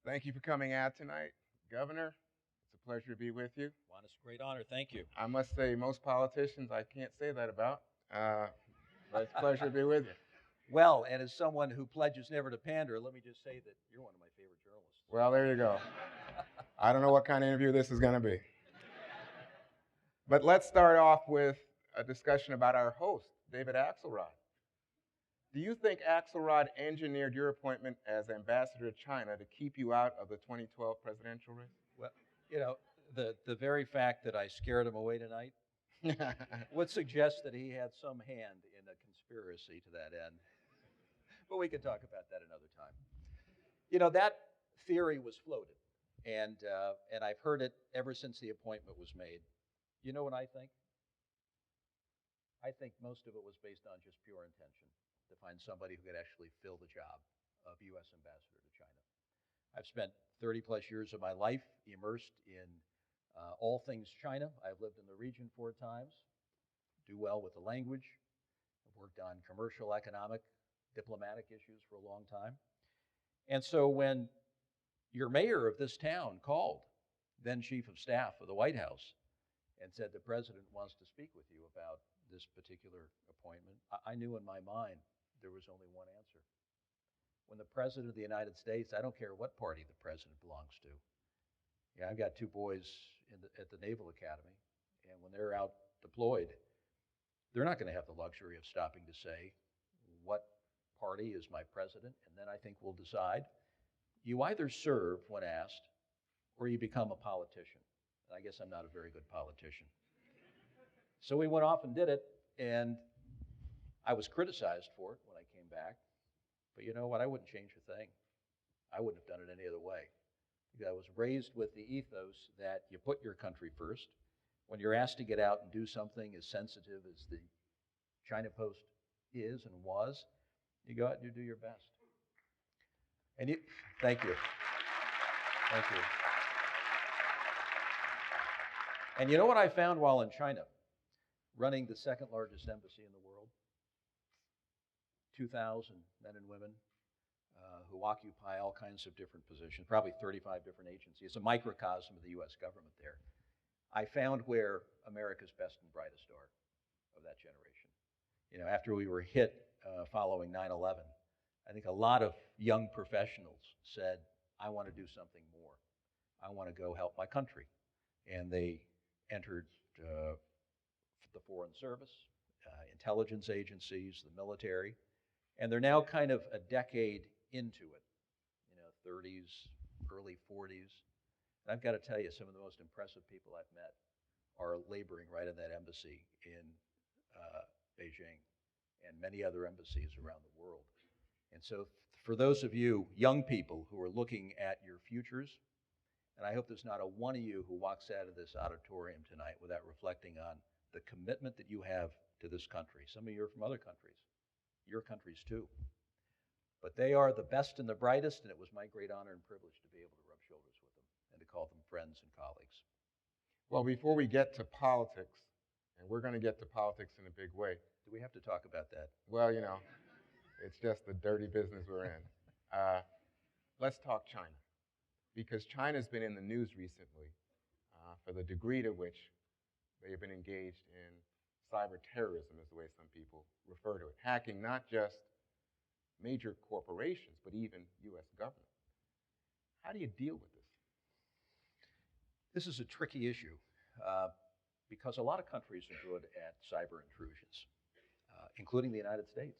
Thank you for coming out tonight, Governor. It's a pleasure to be with you. Juan, it's a great honor. Thank you. I must say, most politicians I can't say that about, uh, but it's a pleasure to be with you. Well, and as someone who pledges never to pander, let me just say that you're one of my favorite journalists. Well, there you go. I don't know what kind of interview this is going to be. But let's start off with a discussion about our host, David Axelrod. Do you think Axelrod engineered your appointment as ambassador to China to keep you out of the 2012 presidential race? Well, you know, the very fact that I scared him away tonight would suggest that he had some hand in a conspiracy to that end. But we can talk about that another time. That theory was floated, and I've heard it ever since the appointment was made. You know what I think? I think most of it was based on just pure intention to find somebody who could actually fill the job of U.S. ambassador to China. I've spent 30 plus years of my life immersed in all things China. I've lived in the region 4 times, do well with the language. I've worked on commercial, economic, diplomatic issues for a long time. And so when your mayor of this town called, then chief of staff of the White House, and said the president wants to speak with you about this particular appointment, I knew in my mind there was only one answer. When the president of the United States, I don't care what party the president belongs to. Yeah, I've got 2 boys at the Naval Academy, and when they're out deployed, they're not going to have the luxury of stopping to say, what party is my president? And then I think we'll decide. You either serve when asked, or you become a politician. And I guess I'm not a very good politician. So we went off and did it, and I was criticized for it when I came back. But you know what? I wouldn't change a thing. I wouldn't have done it any other way. Because I was raised with the ethos that you put your country first. When you're asked to get out and do something as sensitive as the China Post is and was, you go out and you do your best. And thank you. Thank you. And you know what I found while in China, running the second largest embassy in the world? 2,000 men and women who occupy all kinds of different positions, probably 35 different agencies. It's a microcosm of the U.S. government there. I found where America's best and brightest are of that generation. After we were hit following 9/11, I think a lot of young professionals said, I want to do something more. I want to go help my country. And they entered the Foreign Service, intelligence agencies, the military, and they're now kind of a decade into it, 30s, early 40s. And I've got to tell you, some of the most impressive people I've met are laboring right in that embassy in Beijing and many other embassies around the world. And so for those of you young people who are looking at your futures, and I hope there's not a one of you who walks out of this auditorium tonight without reflecting on the commitment that you have to this country. Some of you are from other countries, your countries too. But they are the best and the brightest, and it was my great honor and privilege to be able to rub shoulders with them and to call them friends and colleagues. Well, before we get to politics, and we're going to get to politics in a big way. Do we have to talk about that? Well, it's just the dirty business we're in. Let's talk China, because China's been in the news recently for the degree to which they have been engaged in cyber terrorism, is the way some people refer to it, hacking not just major corporations, but even U.S. government. How do you deal with this? This is a tricky issue because a lot of countries are good at cyber intrusions, including the United States.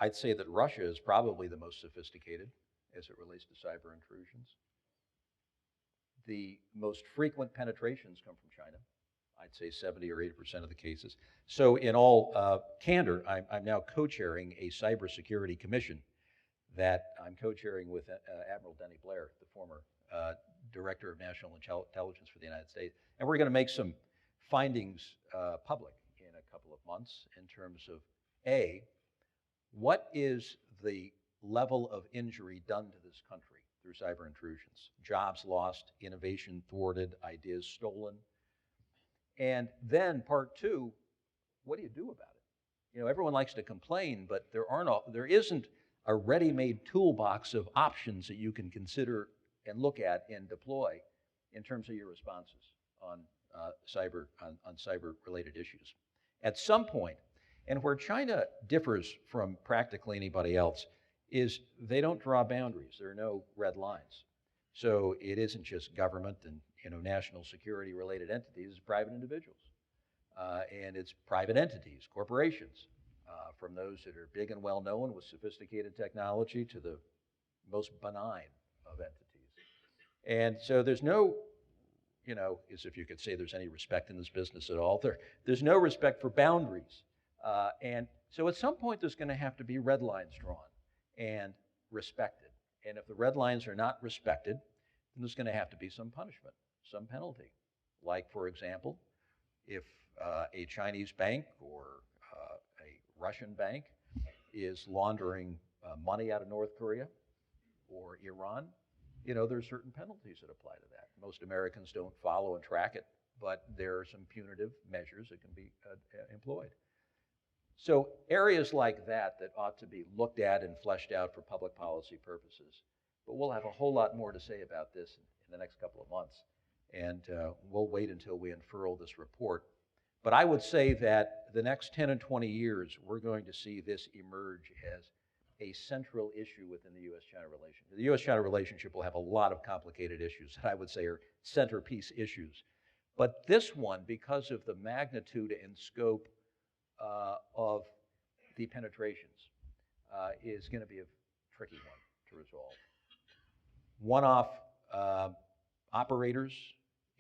I'd say that Russia is probably the most sophisticated as it relates to cyber intrusions. The most frequent penetrations come from China. I'd say 70 or 80% of the cases. So in all candor, I'm now co-chairing a cybersecurity commission that I'm co-chairing with Admiral Denny Blair, the former Director of National Intelligence for the United States. And we're going to make some findings public in a couple of months in terms of, A, what is the level of injury done to this country through cyber intrusions? Jobs lost, innovation thwarted, ideas stolen. And then part two, what do you do about it? Everyone likes to complain, but there isn't a ready-made toolbox of options that you can consider and look at and deploy in terms of your responses on cyber-related issues. At some point, and where China differs from practically anybody else, is they don't draw boundaries. There are no red lines. So it isn't just government and national security related entities, it's private individuals. And it's private entities, corporations, from those that are big and well known with sophisticated technology to the most benign of entities. And so there's no, as if you could say there's any respect in this business at all, there's no respect for boundaries. And so at some point there's going to have to be red lines drawn and respected. And if the red lines are not respected, then there's going to have to be some punishment, some penalty. Like, for example, if a Chinese bank or a Russian bank is laundering money out of North Korea or Iran, there are certain penalties that apply to that. Most Americans don't follow and track it, but there are some punitive measures that can be employed. So areas like that ought to be looked at and fleshed out for public policy purposes. But we'll have a whole lot more to say about this in the next couple of months. And we'll wait until we unfurl this report. But I would say that the next 10 and 20 years, we're going to see this emerge as a central issue within the U.S. China relationship. The U.S. China relationship will have a lot of complicated issues that I would say are centerpiece issues. But this one, because of the magnitude and scope of the penetrations, is going to be a tricky one to resolve. One-off operators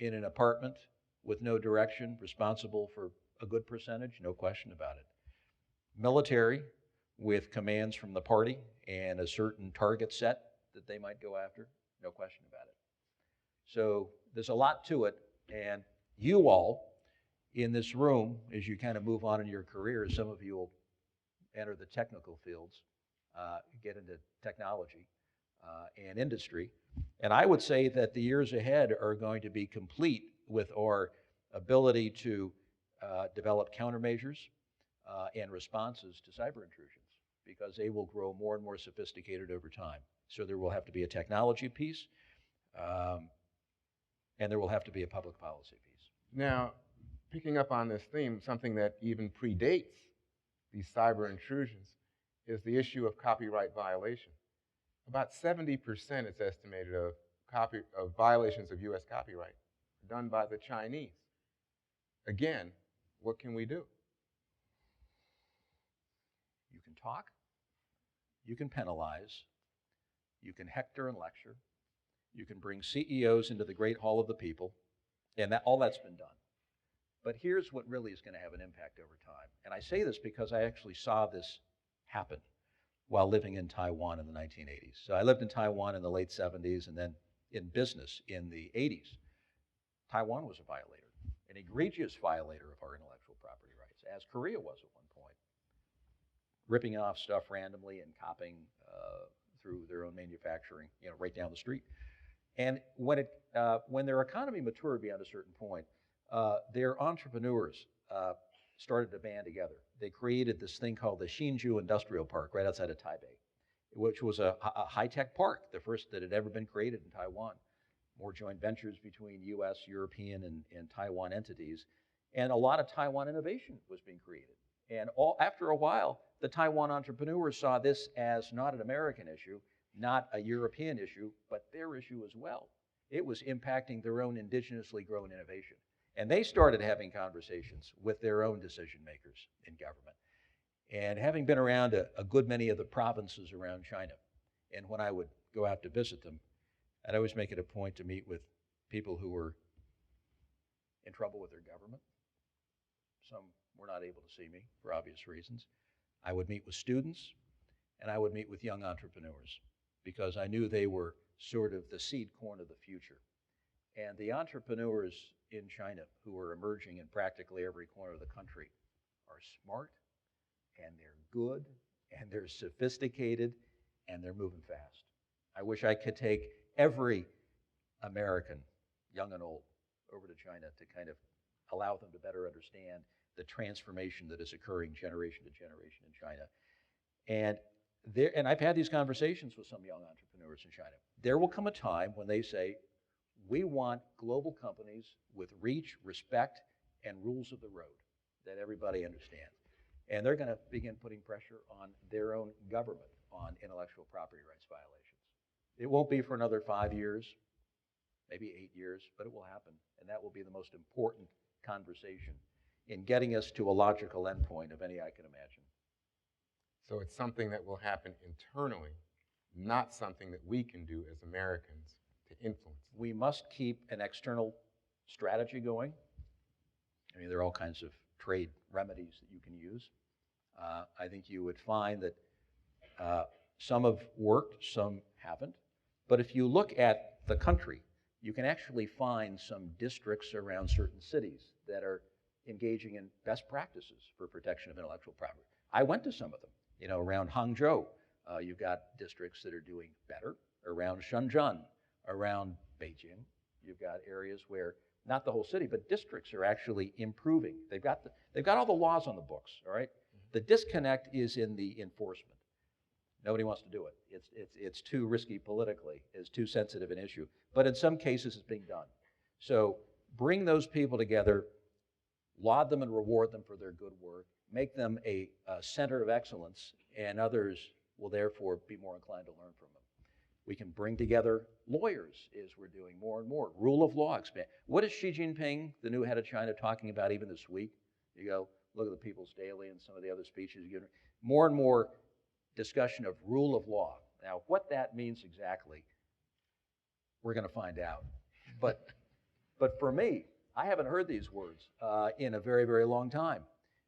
in an apartment with no direction, responsible for a good percentage, no question about it. Military with commands from the party and a certain target set that they might go after, no question about it. So there's a lot to it, and you all in this room, as you kind of move on in your careers, some of you will enter the technical fields, get into technology and industry. And I would say that the years ahead are going to be complete with our ability to develop countermeasures and responses to cyber intrusions, because they will grow more and more sophisticated over time. So there will have to be a technology piece, and there will have to be a public policy piece. Now, picking up on this theme, something that even predates these cyber intrusions is the issue of copyright violation. About 70%, it's estimated, of violations of U.S. copyright are done by the Chinese. Again, what can we do? You can talk, you can penalize, you can hector and lecture, you can bring CEOs into the great hall of the people, and all that's been done. But here's what really is going to have an impact over time. And I say this because I actually saw this happen while living in Taiwan in the 1980s. So I lived in Taiwan in the late 70s and then in business in the 80s. Taiwan was a violator, an egregious violator of our intellectual property rights, as Korea was at one point, ripping off stuff randomly and copying through their own manufacturing, right down the street. And when their economy matured beyond a certain point, their entrepreneurs started to band together. They created this thing called the Hsinchu Industrial Park right outside of Taipei, which was a high-tech park, the first that had ever been created in Taiwan. More joint ventures between U.S., European, and Taiwan entities. And a lot of Taiwan innovation was being created. And after a while, the Taiwan entrepreneurs saw this as not an American issue, not a European issue, but their issue as well. It was impacting their own indigenously grown innovation. And they started having conversations with their own decision makers in government. And having been around a good many of the provinces around China, and when I would go out to visit them, I'd always make it a point to meet with people who were in trouble with their government. Some were not able to see me for obvious reasons. I would meet with students, and I would meet with young entrepreneurs, because I knew they were sort of the seed corn of the future. And the entrepreneurs in China who are emerging in practically every corner of the country are smart, and they're good, and they're sophisticated, and they're moving fast. I wish I could take every American, young and old, over to China to kind of allow them to better understand the transformation that is occurring generation to generation in China. And And I've had these conversations with some young entrepreneurs in China. There will come a time when they say, we want global companies with reach, respect, and rules of the road that everybody understands. And they're going to begin putting pressure on their own government on intellectual property rights violations. It won't be for another 5 years, maybe 8 years, but it will happen. And that will be the most important conversation in getting us to a logical endpoint of any I can imagine. So it's something that will happen internally, not something that we can do as Americans to influence. We must keep an external strategy going. I mean, there are all kinds of trade remedies that you can use. I think you would find that some have worked, some haven't. But if you look at the country, you can actually find some districts around certain cities that are engaging in best practices for protection of intellectual property. I went to some of them. You know, around Hangzhou, you've got districts that are doing better. Around Shenzhen, around Beijing, you've got areas where not the whole city, but districts are actually improving. They've got all the laws on the books, all right? The disconnect is in the enforcement. Nobody wants to do it. It's too risky politically. It's too sensitive an issue. But in some cases, it's being done. So bring those people together, laud them and reward them for their good work, make them a center of excellence, and others will therefore be more inclined to learn from them. We can bring together lawyers, as we're doing more and more. Rule of law expand. What is Xi Jinping, the new head of China, talking about even this week? You go look at the People's Daily and some of the other speeches. More and more discussion of rule of law. Now, what that means exactly, we're going to find out. But for me, I haven't heard these words in a very, very long time.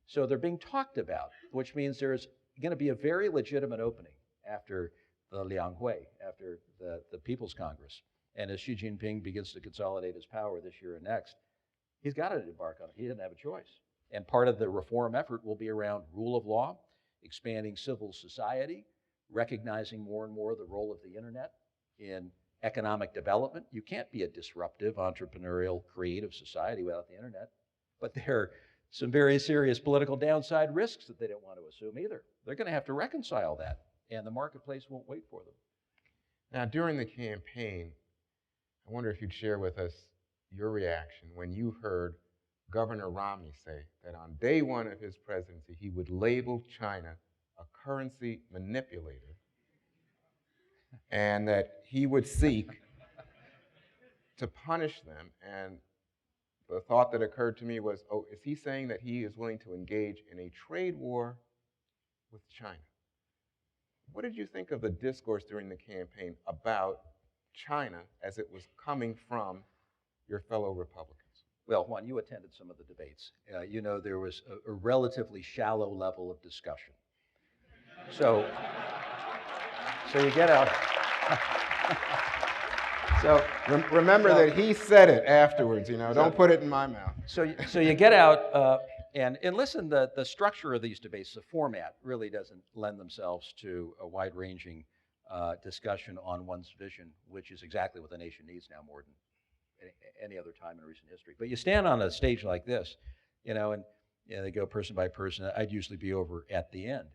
So they're being talked about, which means there's going to be a very legitimate opening after the Lianghui, after the People's Congress. And as Xi Jinping begins to consolidate his power this year and next, he's got to embark on it. He doesn't have a choice. And part of the reform effort will be around rule of law, expanding civil society, recognizing more and more the role of the internet in economic development. You can't be a disruptive, entrepreneurial, creative society without the internet. But there are some very serious political downside risks that they don't want to assume either. They're going to have to reconcile that, and the marketplace won't wait for them. Now, during the campaign, I wonder if you'd share with us your reaction when you heard Governor Romney say that on day one of his presidency, he would label China a currency manipulator and that he would seek to punish them. And the thought that occurred to me was, oh, is he saying that he is willing to engage in a trade war with China? What did you think of the discourse during the campaign about China as it was coming from your fellow Republicans? Well, Juan, you attended some of the debates. You know there was a relatively shallow level of discussion. So you get out. So remember that he said it afterwards, you know, don't put it in my mouth. So you get out and listen, the structure of these debates, the format really doesn't lend themselves to a wide-ranging discussion on one's vision, which is exactly what the nation needs now more than any other time in recent history. But you stand on a stage like this, you know, and they go person by person. I'd usually be over at the end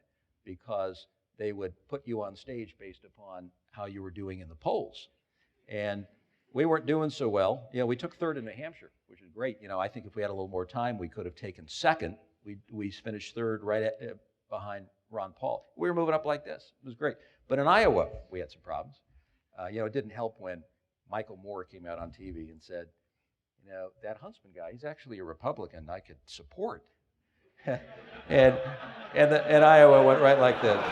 because they would put you on stage based upon how you were doing in the polls. And we weren't doing so well. You know, we took third in New Hampshire, which is great. You know, I think if we had a little more time, we could have taken second. We finished third right behind Ron Paul. We were moving up like this. It was great. But in Iowa, we had some problems. You know, it didn't help when Michael Moore came out on TV and said, you know, that Huntsman guy, he's actually a Republican I could support. and Iowa went right like this.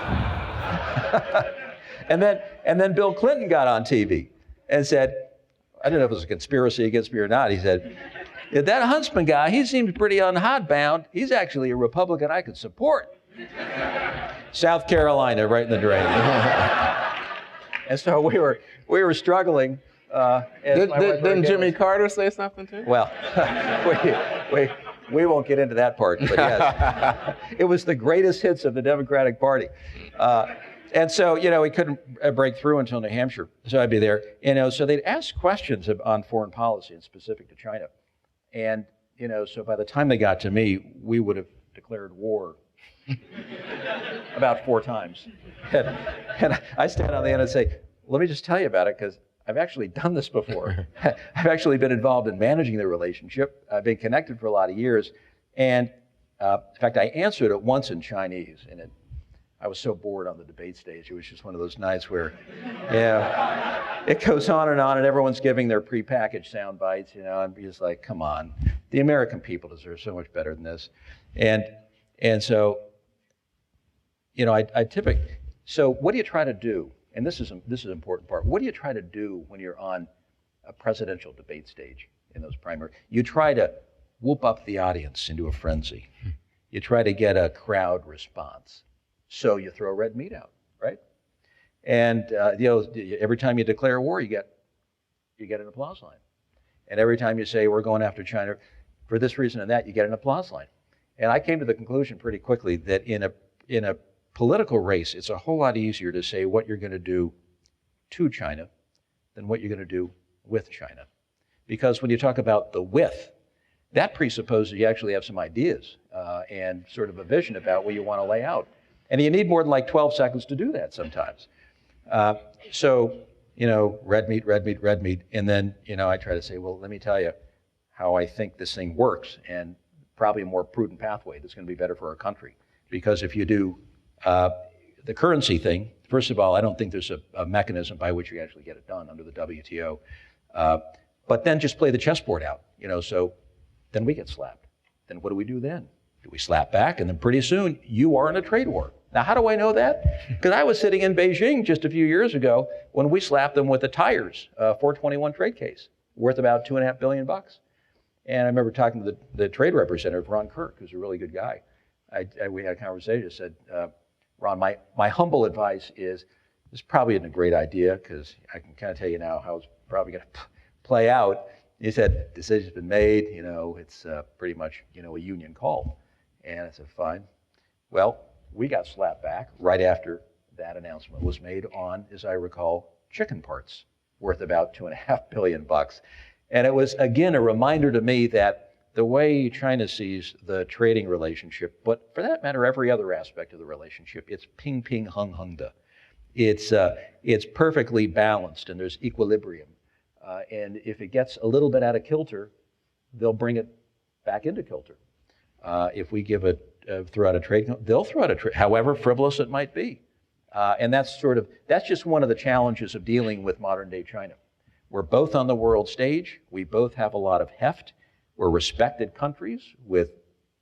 and then Bill Clinton got on TV and said, I don't know if it was a conspiracy against me or not. He said, that Huntsman guy, he seems pretty unhotbound. He's actually a Republican I could support. South Carolina, right in the drain. And so we were struggling. Didn't Jimmy Carter say something too? Well, we won't get into that part, but yes. It was the greatest hits of the Democratic Party. And so, you know, we couldn't break through until New Hampshire, so I'd be there. You know, so they'd ask questions on foreign policy and specific to China. And, you know, so by the time they got to me, we would have declared war about 4 times. And I stand on the end and say, let me just tell you about it, because I've actually done this before. I've actually been involved in managing the relationship. I've been connected for a lot of years. And in fact, I answered it once in Chinese, and I was so bored on the debate stage. It was just one of those nights where, yeah, it goes on, and everyone's giving their prepackaged sound bites, and you're just like, come on. The American people deserve so much better than this. And so, I typically, so what do you try to do? And this is an important part. What do you try to do when you're on a presidential debate stage in those primaries? You try to whoop up the audience into a frenzy. You try to get a crowd response. So you throw red meat out, right? And every time you declare war, you get an applause line. And every time you say we're going after China for this reason and that, you get an applause line. And I came to the conclusion pretty quickly that in a political race, it's a whole lot easier to say what you're going to do to China than what you're going to do with China. Because when you talk about the with, that presupposes you actually have some ideas and sort of a vision about what you want to lay out. And you need more than like 12 seconds to do that sometimes. So, red meat, red meat, red meat. And then, I try to say, well, let me tell you how I think this thing works, and probably a more prudent pathway that's going to be better for our country. Because if you do the currency thing, first of all, I don't think there's a mechanism by which you actually get it done under the WTO. But then just play the chessboard out, so then we get slapped. Then what do we do then? Do we slap back? And then pretty soon, you are in a trade war. Now, how do I know that? Because I was sitting in Beijing just a few years ago when we slapped them with the tires 421 trade case worth about $2.5 billion. And I remember talking to the trade representative, Ron Kirk, who's a really good guy. We had a conversation. I said, Ron, my humble advice is this probably isn't a great idea, because I can kind of tell you now how it's probably going to play out. He said, decision's been made, it's pretty much, a union call. And I said, fine. Well, we got slapped back right after that announcement was made on, as I recall, chicken parts worth about $2.5 billion. And it was, again, a reminder to me that the way China sees the trading relationship, but for that matter, every other aspect of the relationship, it's ping, ping, hung, hung, da. It's perfectly balanced, and there's equilibrium. And if it gets a little bit out of kilter, they'll bring it back into kilter. If we throw out a trade, they'll throw out a trade, however frivolous it might be. And that's just one of the challenges of dealing with modern day China. We're both on the world stage. We both have a lot of heft. We're respected countries with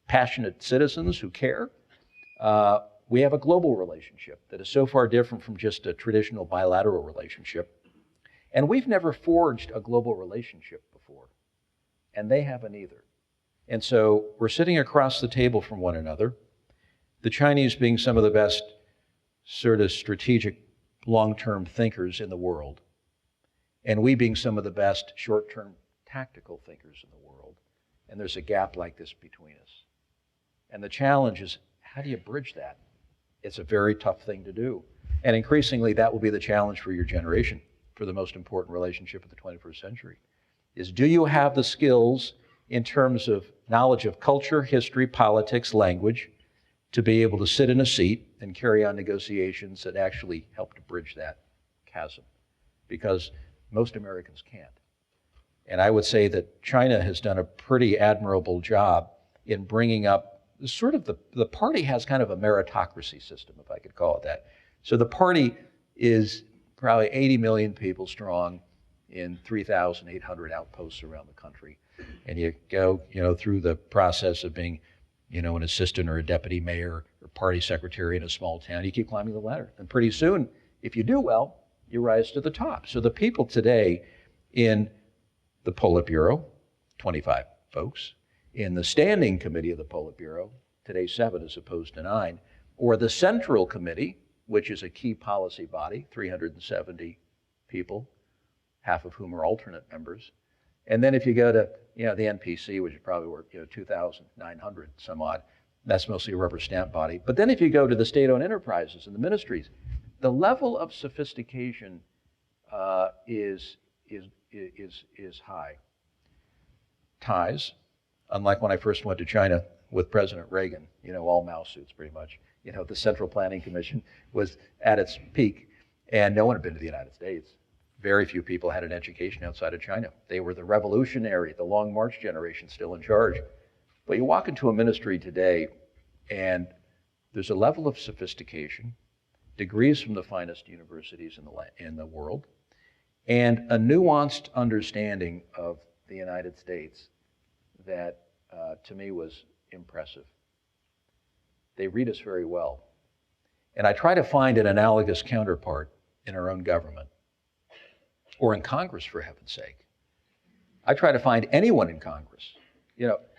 passionate citizens who care. We have a global relationship that is so far different from just a traditional bilateral relationship. And we've never forged a global relationship before, and they haven't either. And so we're sitting across the table from one another, the Chinese being some of the best sort of strategic long-term thinkers in the world, and we being some of the best short-term tactical thinkers in the world. And there's a gap like this between us. And the challenge is, how do you bridge that? It's a very tough thing to do. And increasingly, that will be the challenge for your generation, for the most important relationship of the 21st century, is do you have the skills in terms of knowledge of culture, history, politics, language, to be able to sit in a seat and carry on negotiations that actually help to bridge that chasm? Because most Americans can't. And I would say that China has done a pretty admirable job in bringing up sort of the party has kind of a meritocracy system, if I could call it that. So the party is probably 80 million people strong in 3,800 outposts around the country. And you go, through the process of being, an assistant or a deputy mayor or party secretary in a small town. You keep climbing the ladder. And pretty soon, if you do well, you rise to the top. So the people today in the Politburo, 25 folks, in the Standing Committee of the Politburo, today 7 as opposed to 9, or the Central Committee, which is a key policy body, 370 people, half of whom are alternate members. And then if you go to, the NPC, which is probably worth, 2,900 some odd, that's mostly a rubber stamp body. But then if you go to the state-owned enterprises and the ministries, the level of sophistication is high. Ties, unlike when I first went to China with President Reagan, all mouse suits pretty much. The Central Planning Commission was at its peak, and no one had been to the United States. Very few people had an education outside of China. They were the revolutionary, the Long March generation still in charge. But you walk into a ministry today, and there's a level of sophistication, degrees from the finest universities in the world, and a nuanced understanding of the United States that, to me, was impressive. They read us very well. And I try to find an analogous counterpart in our own government, or in Congress, for heaven's sake. I try to find anyone in Congress,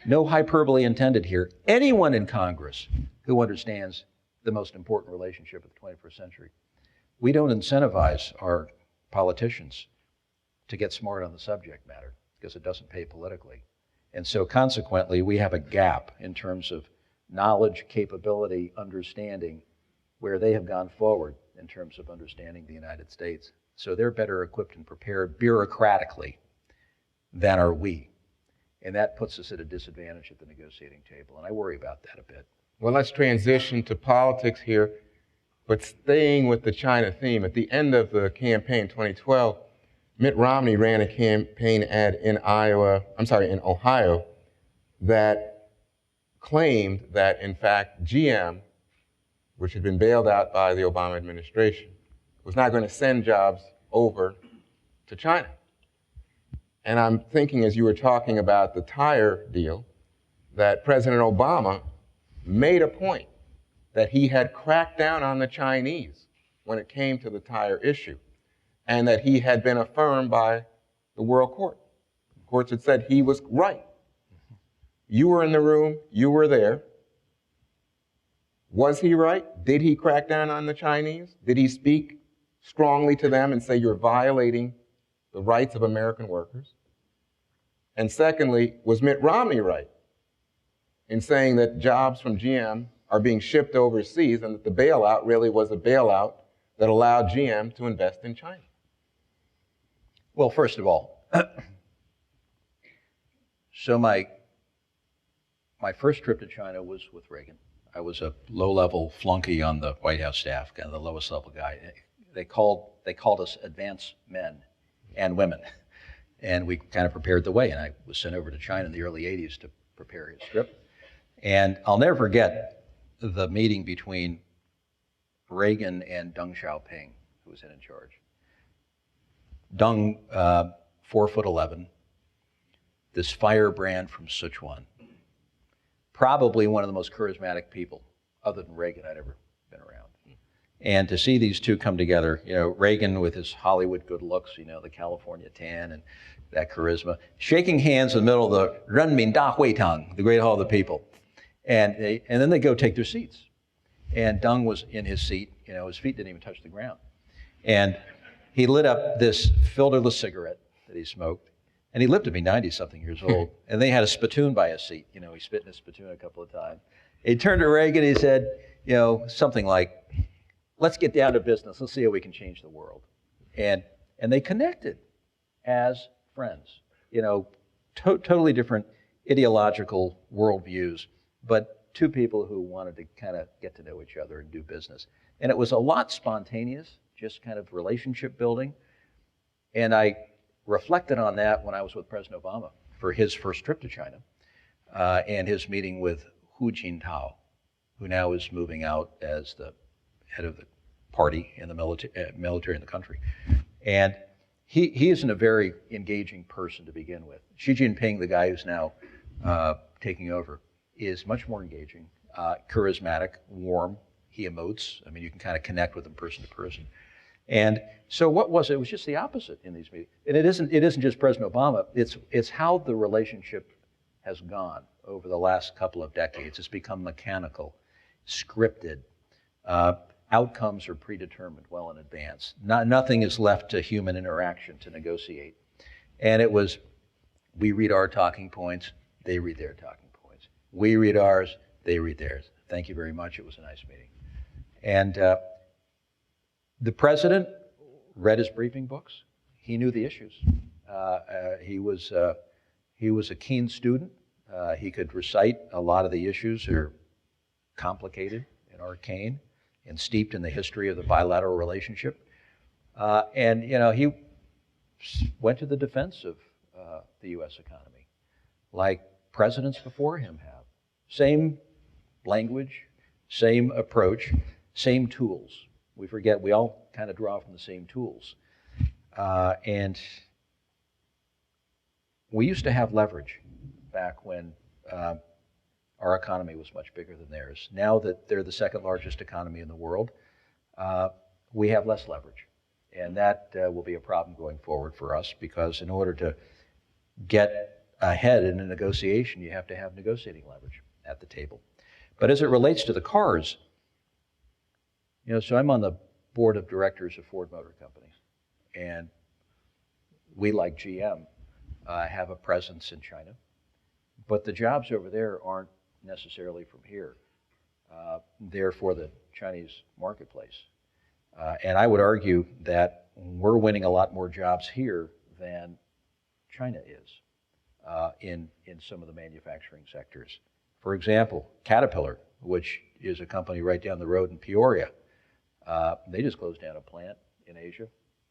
no hyperbole intended here, anyone in Congress who understands the most important relationship of the 21st century. We don't incentivize our politicians to get smart on the subject matter because it doesn't pay politically. And so consequently, we have a gap in terms of knowledge, capability, understanding, where they have gone forward in terms of understanding the United States. So they're better equipped and prepared bureaucratically than are we. And that puts us at a disadvantage at the negotiating table. And I worry about that a bit. Well, let's transition to politics here, but staying with the China theme. At the end of the campaign, 2012, Mitt Romney ran a campaign ad in Ohio, that claimed that, in fact, GM, which had been bailed out by the Obama administration, was not going to send jobs over to China. And I'm thinking, as you were talking about the tire deal, that President Obama made a point that he had cracked down on the Chinese when it came to the tire issue, and that he had been affirmed by the World Court. The courts had said he was right. You were in the room, you were there. Was he right? Did he crack down on the Chinese? Did he speak strongly to them and say, you're violating the rights of American workers? And secondly, was Mitt Romney right in saying that jobs from GM are being shipped overseas and that the bailout really was a bailout that allowed GM to invest in China? Well, first of all, so my first trip to China was with Reagan. I was a low-level flunky on the White House staff, kind of the lowest level guy. They called us advanced men and women, and we kind of prepared the way. And I was sent over to China in the early '80s to prepare his trip. And I'll never forget the meeting between Reagan and Deng Xiaoping, who was in charge. Deng, 4'11", this firebrand from Sichuan, probably one of the most charismatic people, other than Reagan, I'd ever been around. And to see these two come together, Reagan with his Hollywood good looks, the California tan and that charisma, shaking hands in the middle of the Renmin Da Hui Tang, the Great Hall of the People. And then they go take their seats. And Deng was in his seat, his feet didn't even touch the ground. And he lit up this filterless cigarette that he smoked. And he lived to be 90-something years old. And they had a spittoon by his seat. He spit in his spittoon a couple of times. He turned to Reagan, he said, something like, let's get down to business. Let's see how we can change the world. And they connected as friends. Totally different ideological worldviews, but two people who wanted to kind of get to know each other and do business. And it was a lot spontaneous, just kind of relationship building. And I reflected on that when I was with President Obama for his first trip to China and his meeting with Hu Jintao, who now is moving out as the head of the party in the military in the country. And he isn't a very engaging person to begin with. Xi Jinping, the guy who's now taking over, is much more engaging, charismatic, warm. He emotes. I mean, you can kind of connect with him person to person. And so what was it? It was just the opposite in these meetings. And it isn't just President Obama. It's how the relationship has gone over the last couple of decades. It's become mechanical, scripted. Outcomes are predetermined well in advance. Nothing is left to human interaction to negotiate. And it was, we read our talking points, they read their talking points. We read ours, they read theirs. Thank you very much. It was a nice meeting. And the president read his briefing books. He knew the issues. He was a keen student. He could recite a lot of the issues that are complicated and arcane and steeped in the history of the bilateral relationship. And he went to the defense of the U.S. economy, like presidents before him have. Same language, same approach, same tools. We forget we all kind of draw from the same tools. And we used to have leverage back when our economy was much bigger than theirs. Now that they're the second largest economy in the world, we have less leverage. And that will be a problem going forward for us, because in order to get ahead in a negotiation, you have to have negotiating leverage at the table. But as it relates to the cars, so I'm on the board of directors of Ford Motor Company, and we, like GM, have a presence in China, but the jobs over there aren't necessarily from here. They're for the Chinese marketplace. And I would argue that we're winning a lot more jobs here than China is in some of the manufacturing sectors. For example, Caterpillar, which is a company right down the road in Peoria, they just closed down a plant in Asia.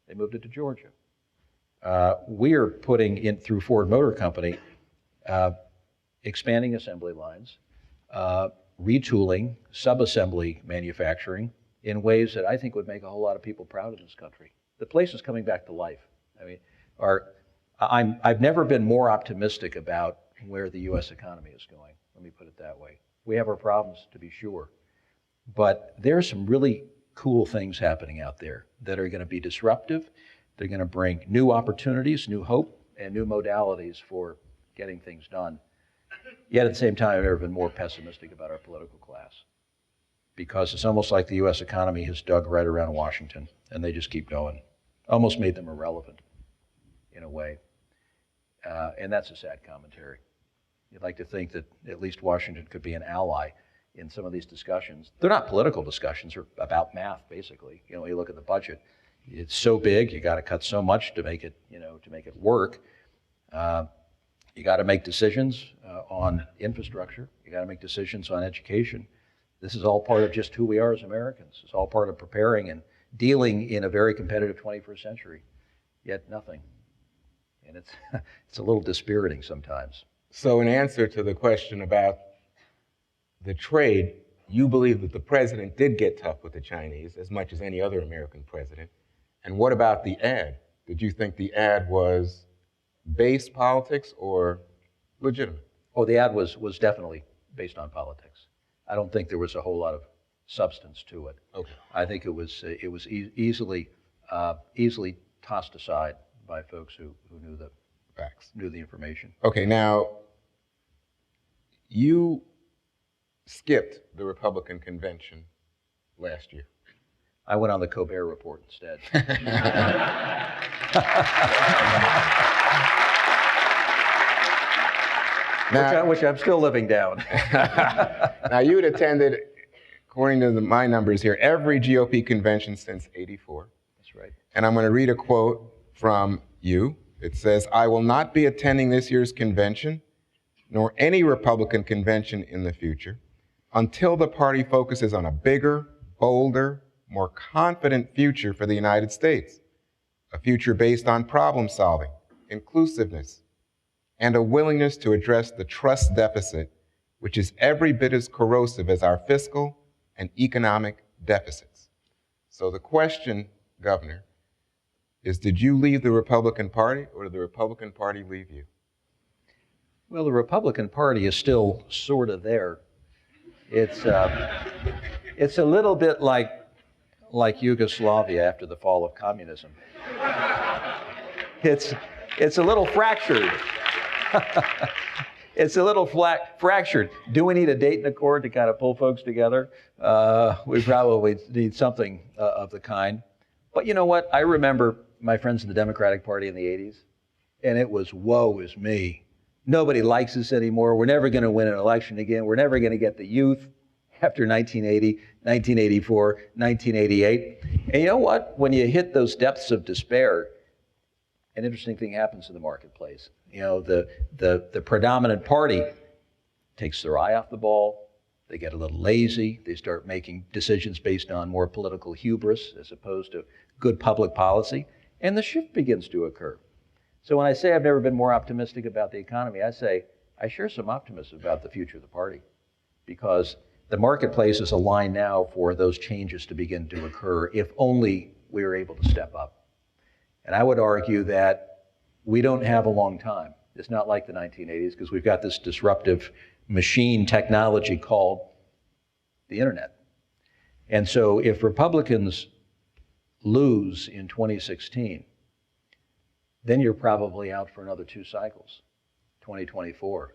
They moved it to Georgia. We are putting in, through Ford Motor Company, expanding assembly lines, retooling, sub-assembly manufacturing in ways that I think would make a whole lot of people proud in this country. The place is coming back to life. I mean, I've never been more optimistic about where the U.S. economy is going. Let me put it that way. We have our problems, to be sure, but there's some really cool things happening out there that are going to be disruptive. They're going to bring new opportunities, new hope, and new modalities for getting things done. Yet at the same time, I've never been more pessimistic about our political class, because it's almost like the U.S. economy has dug right around Washington, and they just keep going. Almost made them irrelevant in a way. And that's a sad commentary. You'd like to think that at least Washington could be an ally in some of these discussions. They're not political discussions, they're about math, basically. You look at the budget. It's so big, you got to cut so much to make it, to make it work. You got to make decisions on infrastructure. You got to make decisions on education. This is all part of just who we are as Americans. It's all part of preparing and dealing in a very competitive 21st century. Yet nothing. And it's a little dispiriting sometimes. So in answer to the question about the trade, you believe that the president did get tough with the Chinese as much as any other American president. And what about the ad? Did you think the ad was base politics or legitimate? Oh, the ad was definitely based on politics. I don't think there was a whole lot of substance to it. Okay. I think it was easily tossed aside by folks who knew the facts, knew the information. Okay, now you skipped the Republican convention last year. I went on the Colbert Report instead. Which I'm still living down. Now, you had attended, according to my numbers here, every GOP convention since '84. That's right. And I'm going to read a quote from you. It says, "I will not be attending this year's convention, nor any Republican convention in the future, until the party focuses on a bigger, bolder, more confident future for the United States, a future based on problem solving, inclusiveness, and a willingness to address the trust deficit, which is every bit as corrosive as our fiscal and economic deficits." So the question, Governor, is did you leave the Republican Party, or did the Republican Party leave you? Well, the Republican Party is still sort of there. It's a little bit like Yugoslavia after the fall of communism. It's a little fractured. It's a little fractured. Do we need a Dayton Accord to kind of pull folks together? We probably need something of the kind. But you know what? I remember my friends in the Democratic Party in the 80s, and it was, woe is me. Nobody likes us anymore. We're never going to win an election again. We're never going to get the youth after 1980, 1984, 1988. And you know what? When you hit those depths of despair, an interesting thing happens in the marketplace. The predominant party takes their eye off the ball. They get a little lazy. They start making decisions based on more political hubris as opposed to good public policy. And the shift begins to occur. So when I say I've never been more optimistic about the economy, I say I share some optimism about the future of the party, because the marketplace is aligned now for those changes to begin to occur if only we are able to step up. And I would argue that we don't have a long time. It's not like the 1980s, because we've got this disruptive machine technology called the internet. And so if Republicans lose in 2016, then you're probably out for another 2 cycles, 2024.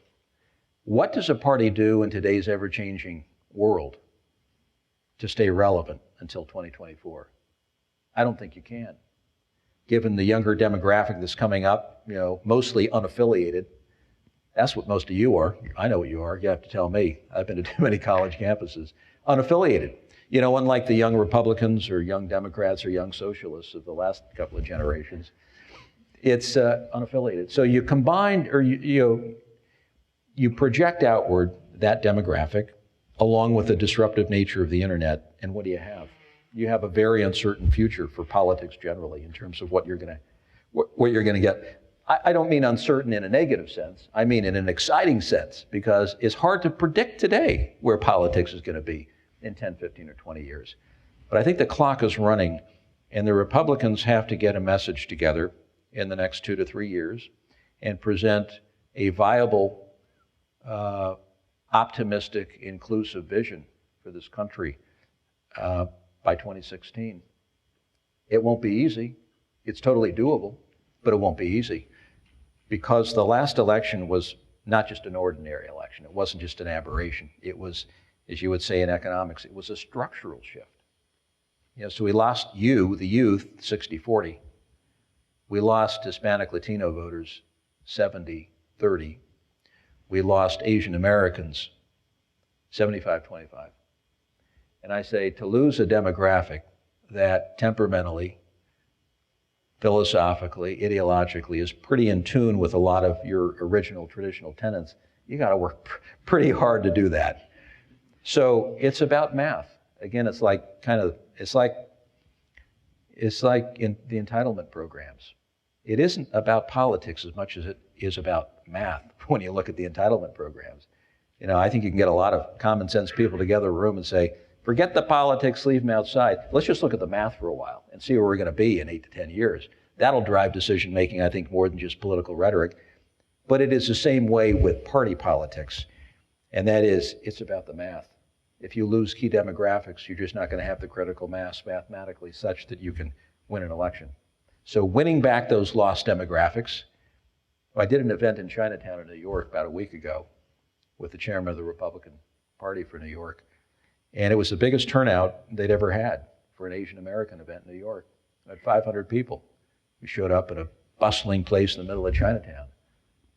What does a party do in today's ever-changing world to stay relevant until 2024? I don't think you can. Given the younger demographic that's coming up, mostly unaffiliated. That's what most of you are. I know what you are. You have to tell me. I've been to too many college campuses. Unaffiliated. Unlike the young Republicans or young Democrats or young socialists of the last couple of generations, it's unaffiliated. So you combine, or you project outward that demographic along with the disruptive nature of the internet, and what do you have? You have a very uncertain future for politics generally in terms of what you're going to get. I don't mean uncertain in a negative sense. I mean in an exciting sense, because it's hard to predict today where politics is going to be in 10, 15, or 20 years. But I think the clock is running, and the Republicans have to get a message together in the next 2 to 3 years and present a viable, optimistic, inclusive vision for this country by 2016. It won't be easy. It's totally doable, but it won't be easy, because the last election was not just an ordinary election. It wasn't just an aberration. It was, as you would say in economics, it was a structural shift. So we lost the youth, 60-40. We lost Hispanic Latino voters, 70-30. We lost Asian Americans, 75-25. And I say, to lose a demographic that temperamentally, philosophically, ideologically is pretty in tune with a lot of your original traditional tenets, you got to work pretty hard to do that. So it's about math. Again, it's like in the entitlement programs. It isn't about politics as much as it is about math when you look at the entitlement programs. I think you can get a lot of common sense people together in a room and say, forget the politics, leave them outside. Let's just look at the math for a while and see where we're going to be in 8 to 10 years. That'll drive decision making, I think, more than just political rhetoric. But it is the same way with party politics. And that is, it's about the math. If you lose key demographics, you're just not going to have the critical mass mathematically such that you can win an election. So winning back those lost demographics. I did an event in Chinatown in New York about a week ago with the chairman of the Republican Party for New York. And it was the biggest turnout they'd ever had for an Asian American event in New York. I had 500 people. We showed up in a bustling place in the middle of Chinatown.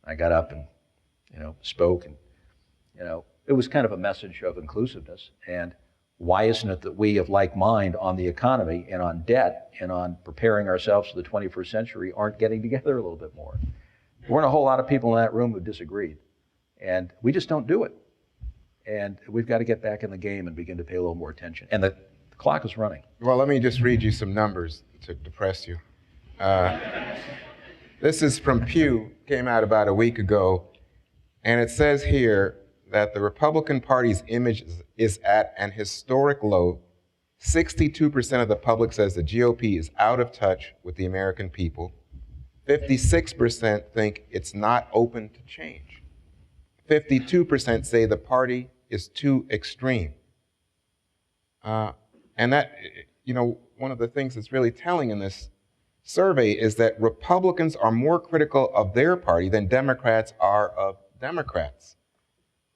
I got up and, spoke, and, it was kind of a message of inclusiveness. And why isn't it that we of like mind on the economy and on debt and on preparing ourselves for the 21st century aren't getting together a little bit more? There weren't a whole lot of people in that room who disagreed. And we just don't do it. And we've got to get back in the game and begin to pay a little more attention. And the clock is running. Well, let me just read you some numbers to depress you. This is from Pew, came out about a week ago, and it says here that the Republican Party's image is at an historic low. 62% of the public says the GOP is out of touch with the American people. 56% think it's not open to change. 52% say the party is too extreme. And that, one of the things that's really telling in this survey is that Republicans are more critical of their party than Democrats are of Democrats.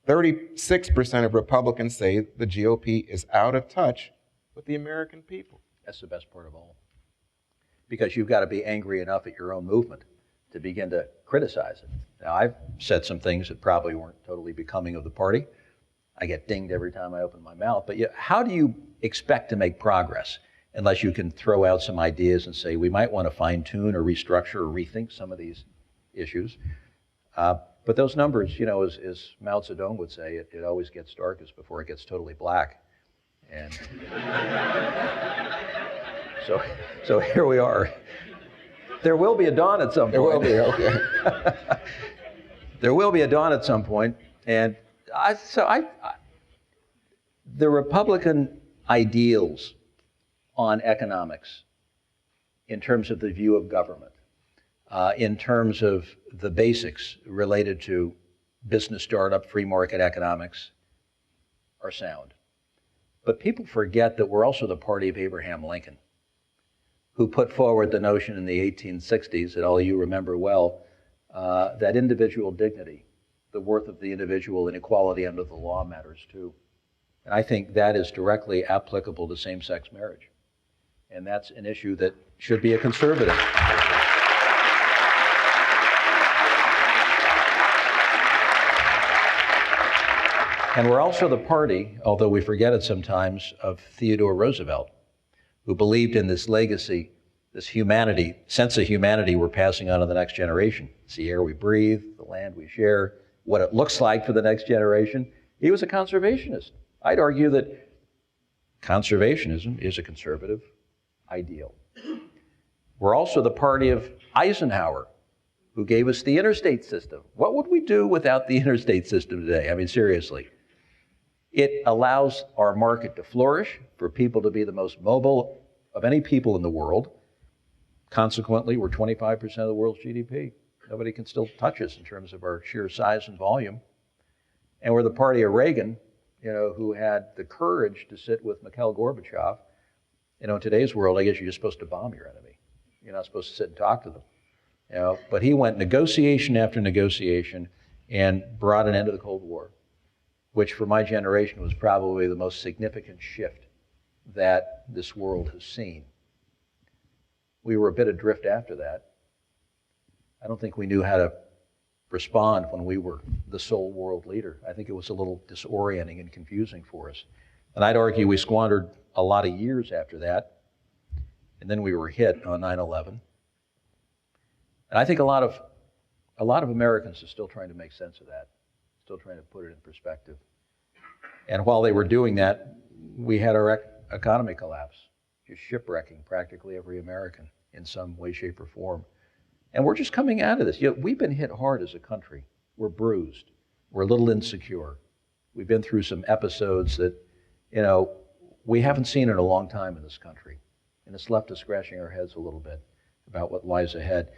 36% of Republicans say the GOP is out of touch with the American people. That's the best part of all. Because you've got to be angry enough at your own movement to begin to criticize it. Now, I've said some things that probably weren't totally becoming of the party. I get dinged every time I open my mouth. But how do you expect to make progress unless you can throw out some ideas and say, we might want to fine-tune or restructure or rethink some of these issues? But those numbers, you know, as Mao Zedong would say, it always gets darkest before it gets totally black. And so here we are. There will be a dawn at some point. There will be, okay. There will be a dawn at some point. And the Republican ideals on economics, in terms of the view of government, in terms of the basics related to business startup, free market economics, are sound. But people forget that we're also the party of Abraham Lincoln, who put forward the notion in the 1860s, that all you remember well, that individual dignity, the worth of the individual, and equality under the law matters too. And I think that is directly applicable to same-sex marriage. And that's an issue that should be a conservative. And we're also the party, although we forget it sometimes, of Theodore Roosevelt, who believed in this legacy, this humanity, sense of humanity we're passing on to the next generation. It's the air we breathe, the land we share, what it looks like for the next generation. He was a conservationist. I'd argue that conservationism is a conservative ideal. We're also the party of Eisenhower, who gave us the interstate system. What would we do without the interstate system today? I mean, seriously. It allows our market to flourish, for people to be the most mobile of any people in the world. Consequently, we're 25% of the world's GDP. Nobody can still touch us in terms of our sheer size and volume. And we're the party of Reagan, you know, who had the courage to sit with Mikhail Gorbachev. You know, in today's world, I guess you're just supposed to bomb your enemy. You're not supposed to sit and talk to them. You know, but he went negotiation after negotiation and brought an end to the Cold War, which for my generation was probably the most significant shift that this world has seen. We were a bit adrift after that. I don't think we knew how to respond when we were the sole world leader. I think it was a little disorienting and confusing for us. And I'd argue we squandered a lot of years after that, and then we were hit on 9/11. And I think a lot of Americans are still trying to make sense of that, still trying to put it in perspective. And while they were doing that, we had our economy collapse, just shipwrecking practically every American in some way, shape, or form. And we're just coming out of this. You know, we've been hit hard as a country. We're bruised. We're a little insecure. We've been through some episodes that, you know, we haven't seen in a long time in this country. And it's left us scratching our heads a little bit about what lies ahead.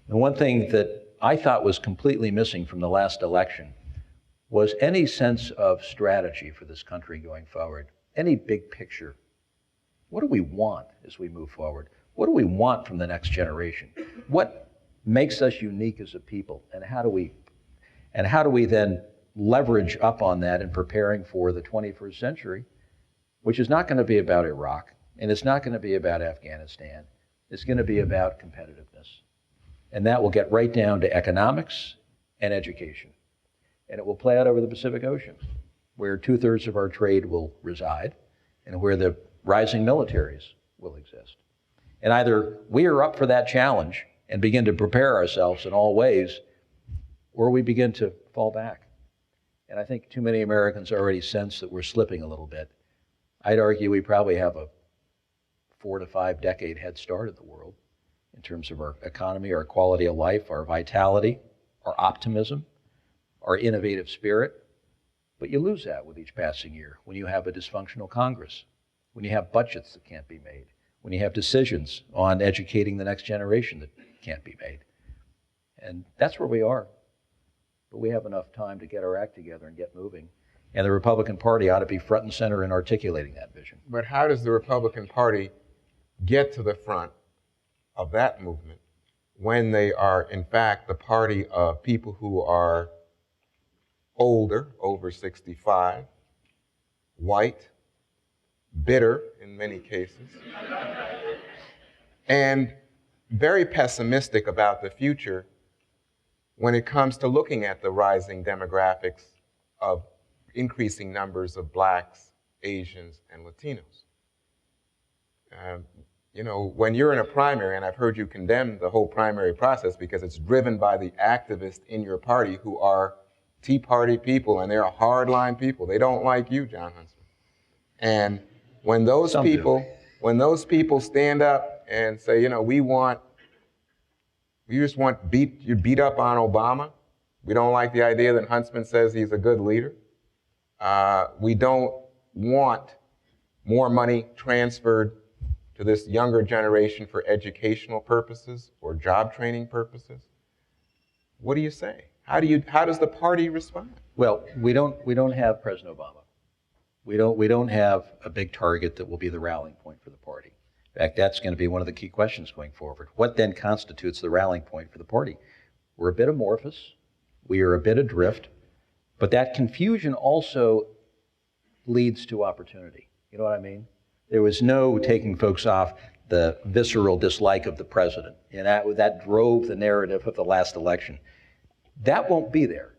And one thing that I thought was completely missing from the last election was any sense of strategy for this country going forward, any big picture. What do we want as we move forward? What do we want from the next generation? What makes us unique as a people, and how do we then leverage up on that in preparing for the 21st century, which is not going to be about Iraq, and it's not going to be about Afghanistan. It's going to be about competitiveness. And that will get right down to economics and education. And it will play out over the Pacific Ocean, where 2/3 of our trade will reside and where the rising militaries will exist. And either we are up for that challenge and begin to prepare ourselves in all ways, or we begin to fall back. And I think too many Americans already sense that we're slipping a little bit. I'd argue we probably have a 4 to 5 decade head start in the world in terms of our economy, our quality of life, our vitality, our optimism, our innovative spirit. But you lose that with each passing year when you have a dysfunctional Congress, when you have budgets that can't be made, when you have decisions on educating the next generation that can't be made. And that's where we are. But we have enough time to get our act together and get moving. And the Republican Party ought to be front and center in articulating that vision. But how does the Republican Party get to the front of that movement when they are, in fact, the party of people who are older, over 65, white, bitter in many cases, and very pessimistic about the future when it comes to looking at the rising demographics of increasing numbers of blacks, Asians, and Latinos? You know, when you're in a primary, and I've heard you condemn the whole primary process because it's driven by the activists in your party who are Tea Party people, and they're hardline people. They don't like you, Jon Huntsman. And when those people stand up and say, you know, we just want you beat up on Obama. We don't like the idea that Huntsman says he's a good leader. We don't want more money transferred to this younger generation for educational purposes or job training purposes. What do you say? How does the party respond? Well, we don't have President Obama. We don't have a big target that will be the rallying point for the party. In fact, that's going to be one of the key questions going forward. What then constitutes the rallying point for the party? We're a bit amorphous. We are a bit adrift. But that confusion also leads to opportunity. You know what I mean? There was no taking folks off the visceral dislike of the president. And that drove the narrative of the last election. That won't be there.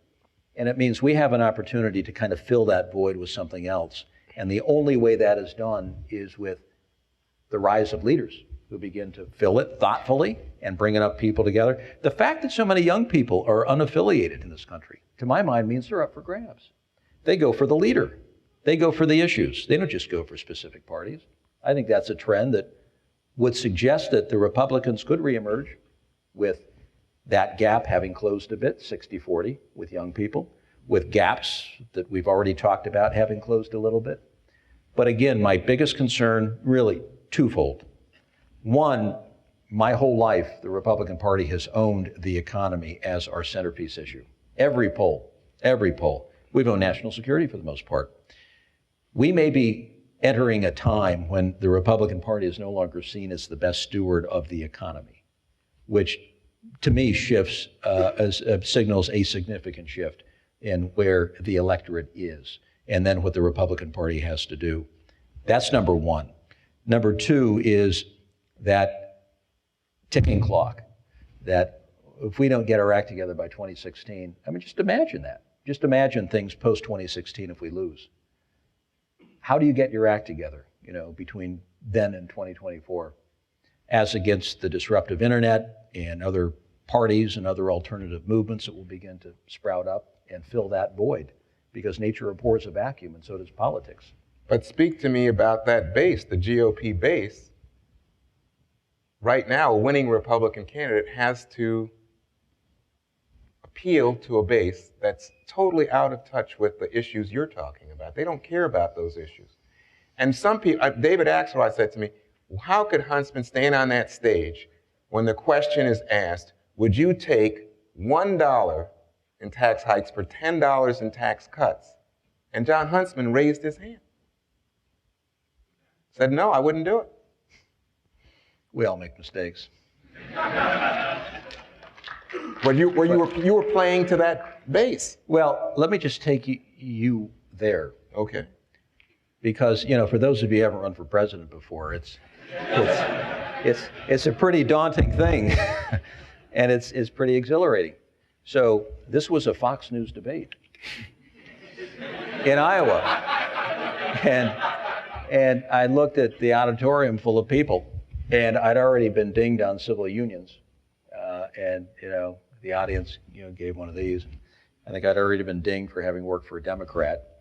And it means we have an opportunity to kind of fill that void with something else. And the only way that is done is with the rise of leaders who begin to fill it thoughtfully and bring enough people together. The fact that so many young people are unaffiliated in this country, to my mind, means they're up for grabs. They go for the leader. They go for the issues. They don't just go for specific parties. I think that's a trend that would suggest that the Republicans could reemerge with that gap having closed a bit, 60-40 with young people, with gaps that we've already talked about having closed a little bit. But again, my biggest concern, really twofold. One, my whole life, the Republican Party has owned the economy as our centerpiece issue. Every poll, we've owned national security for the most part. We may be entering a time when the Republican Party is no longer seen as the best steward of the economy, which to me signals a significant shift in where the electorate is, and then what the Republican Party has to do. That's number one. Number two is that ticking clock, that if we don't get our act together by 2016, I mean, just imagine that. Just imagine things post-2016 if we lose. How do you get your act together, between then and 2024, as against the disruptive internet and other parties and other alternative movements that will begin to sprout up and fill that void? Because nature abhors a vacuum, and so does politics. But speak to me about that base, the GOP base. Right now, a winning Republican candidate has to appeal to a base that's totally out of touch with the issues you're talking about. They don't care about those issues. And some people, David Axelrod said to me, well, how could Huntsman stand on that stage when the question is asked, would you take $1 in tax hikes for $10 in tax cuts? And Jon Huntsman raised his hand. Said, no, I wouldn't do it. We all make mistakes. But you were playing to that base. Well, let me just take you there. Okay. Because, for those of you who haven't run for president before, it's a pretty daunting thing. And it's pretty exhilarating. So this was a Fox News debate in Iowa. And I looked at the auditorium full of people, and I'd already been dinged on civil unions. The audience, gave one of these. I think I'd already been dinged for having worked for a Democrat,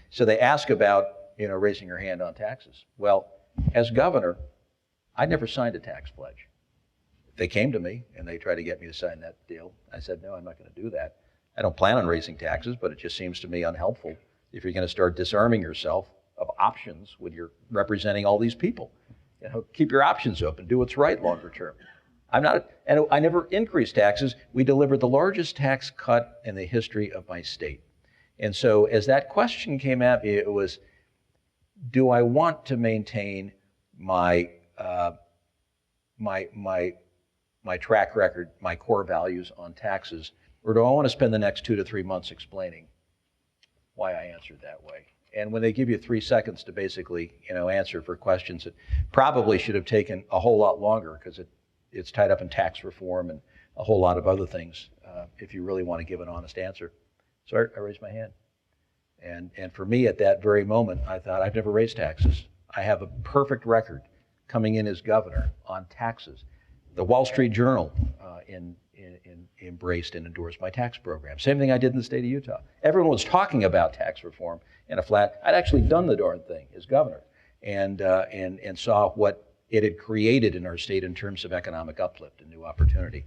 So they ask about, raising your hand on taxes. Well, as governor, I never signed a tax pledge. They came to me and they tried to get me to sign that deal. I said, no, I'm not going to do that. I don't plan on raising taxes, but it just seems to me unhelpful if you're going to start disarming yourself of options when you're representing all these people. Keep your options open, do what's right longer term. And I never increased taxes. We delivered the largest tax cut in the history of my state. And so as that question came at me, it was, do I want to maintain my track record, my core values on taxes, or do I want to spend the next 2 to 3 months explaining why I answered that way? And when they give you 3 seconds to basically, answer for questions that probably should have taken a whole lot longer because it's tied up in tax reform and a whole lot of other things if you really want to give an honest answer. So I raised my hand. And for me at that very moment, I thought, I've never raised taxes. I have a perfect record coming in as governor on taxes. The Wall Street Journal embraced and endorsed my tax program. Same thing I did in the state of Utah. Everyone was talking about tax reform and a flat. I'd actually done the darn thing as governor, and saw what it had created in our state in terms of economic uplift and new opportunity.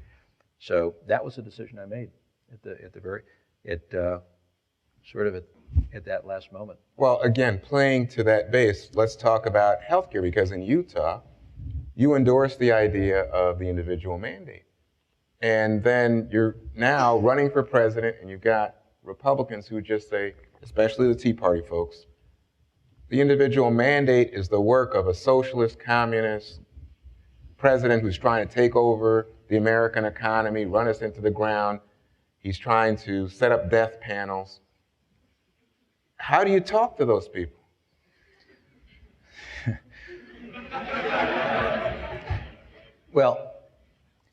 So that was a decision I made at that last moment. Well, again, playing to that base, let's talk about healthcare, because in Utah, you endorsed the idea of the individual mandate. And then you're now running for president, and you've got Republicans who just say, especially the Tea Party folks, the individual mandate is the work of a socialist, communist president who's trying to take over the American economy, run us into the ground. He's trying to set up death panels. How do you talk to those people? Well,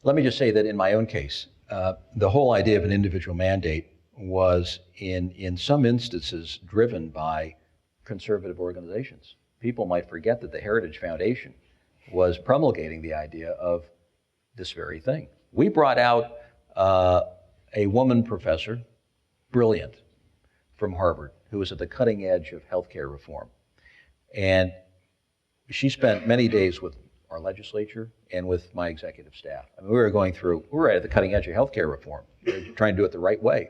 let me just say that in my own case, the whole idea of an individual mandate was in some instances driven by conservative organizations. People might forget that the Heritage Foundation was promulgating the idea of this very thing. We brought out a woman professor, brilliant, from Harvard, who was at the cutting edge of healthcare reform. And she spent many days with our legislature and with my executive staff. I mean, we were at the cutting edge of healthcare reform, trying to do it the right way.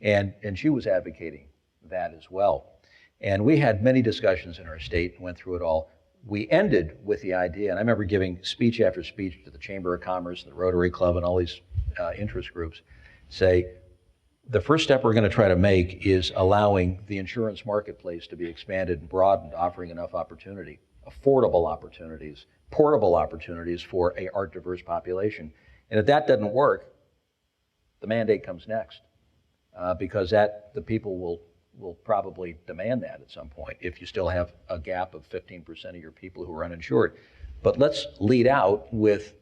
And she was advocating that as well. And we had many discussions in our state and went through it all. We ended with the idea, and I remember giving speech after speech to the Chamber of Commerce and the Rotary Club and all these interest groups, say, the first step we're going to try to make is allowing the insurance marketplace to be expanded and broadened, offering enough opportunity, affordable opportunities, portable opportunities for our diverse population. And if that doesn't work, the mandate comes next, because the people will probably demand that at some point if you still have a gap of 15% of your people who are uninsured. But let's lead out with,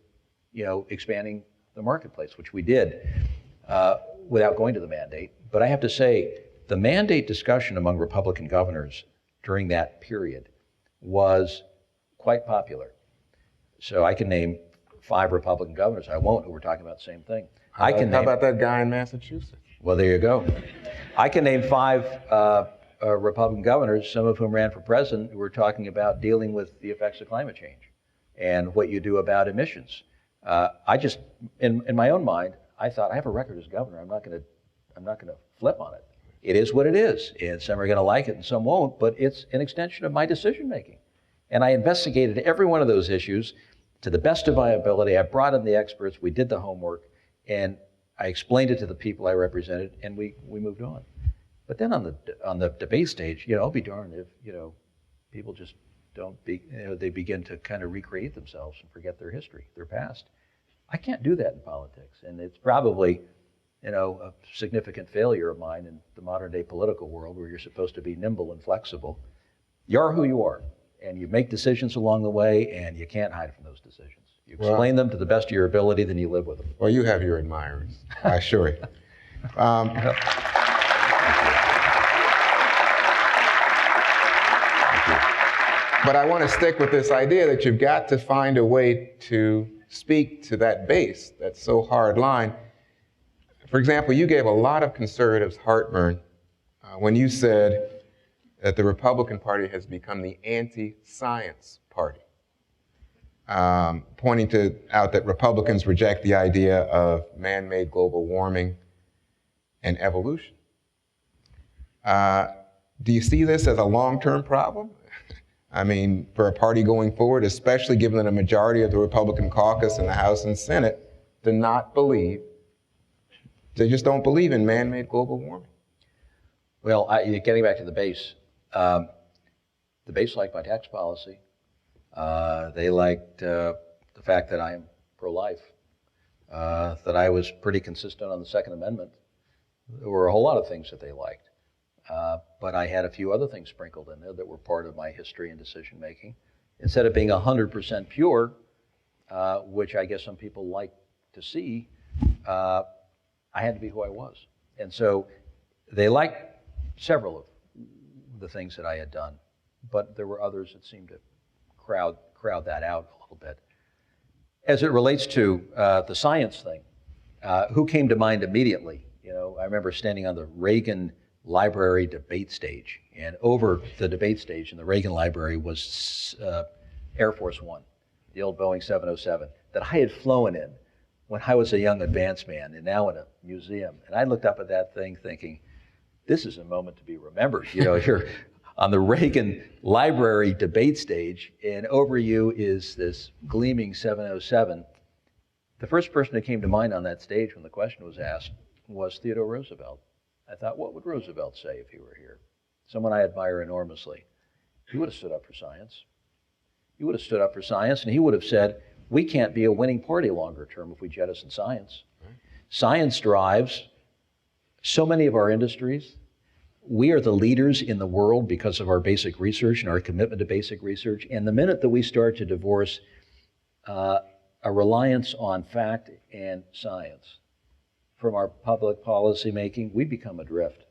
expanding the marketplace, which we did without going to the mandate. But I have to say, the mandate discussion among Republican governors during that period was quite popular. So I can name 5 Republican governors. I won't, who were talking about the same thing. How about that guy in Massachusetts? Well, there you go. I can name 5 Republican governors, some of whom ran for president, who were talking about dealing with the effects of climate change and what you do about emissions. I just, in my own mind, I thought, I have a record as governor. I'm not going to flip on it. It is what it is, and some are going to like it and some won't. But it's an extension of my decision making, and I investigated every one of those issues to the best of my ability. I brought in the experts. We did the homework, and I explained it to the people I represented, and we moved on. But then on the debate stage, I'll be darned if people just they begin to kind of recreate themselves and forget their history, their past. I can't do that in politics, and it's probably a significant failure of mine in the modern day political world, where you're supposed to be nimble and flexible. You're who you are, and you make decisions along the way, and you can't hide from those decisions. You explain them to the best of your ability, then you live with them. Well, you have your admirers, I assure you. But I want to stick with this idea that you've got to find a way to speak to that base that's so hard line. For example, you gave a lot of conservatives heartburn when you said that the Republican Party has become the anti-science party, pointing out that Republicans reject the idea of man-made global warming and evolution. Do you see this as a long-term problem? I mean, for a party going forward, especially given that a majority of the Republican caucus in the House and Senate do not believe, they just don't believe in man-made global warming. Well, getting back to the base liked my tax policy. They liked the fact that I am pro-life, that I was pretty consistent on the Second Amendment. There were a whole lot of things that they liked. But I had a few other things sprinkled in there that were part of my history and decision making. Instead of being 100% pure, which I guess some people like to see, I had to be who I was. And so they liked several of the things that I had done, but there were others that seemed to crowd crowd that out a little bit. As it relates to the science thing, who came to mind immediately? I remember standing on the Reagan Library debate stage, and over the debate stage in the Reagan Library was Air Force One, the old Boeing 707 that I had flown in when I was a young advanced man, and now in a museum. And I looked up at that thing thinking, this is a moment to be remembered. You're on the Reagan Library debate stage, and over you is this gleaming 707. The first person that came to mind on that stage when the question was asked was Theodore Roosevelt. I thought, what would Roosevelt say if he were here? Someone I admire enormously. He would have stood up for science. He would have stood up for science, and he would have said, we can't be a winning party longer term if we jettison science. Right. Science drives so many of our industries. We are the leaders in the world because of our basic research and our commitment to basic research. And the minute that we start to divorce a reliance on fact and science from our public policy making, we become adrift.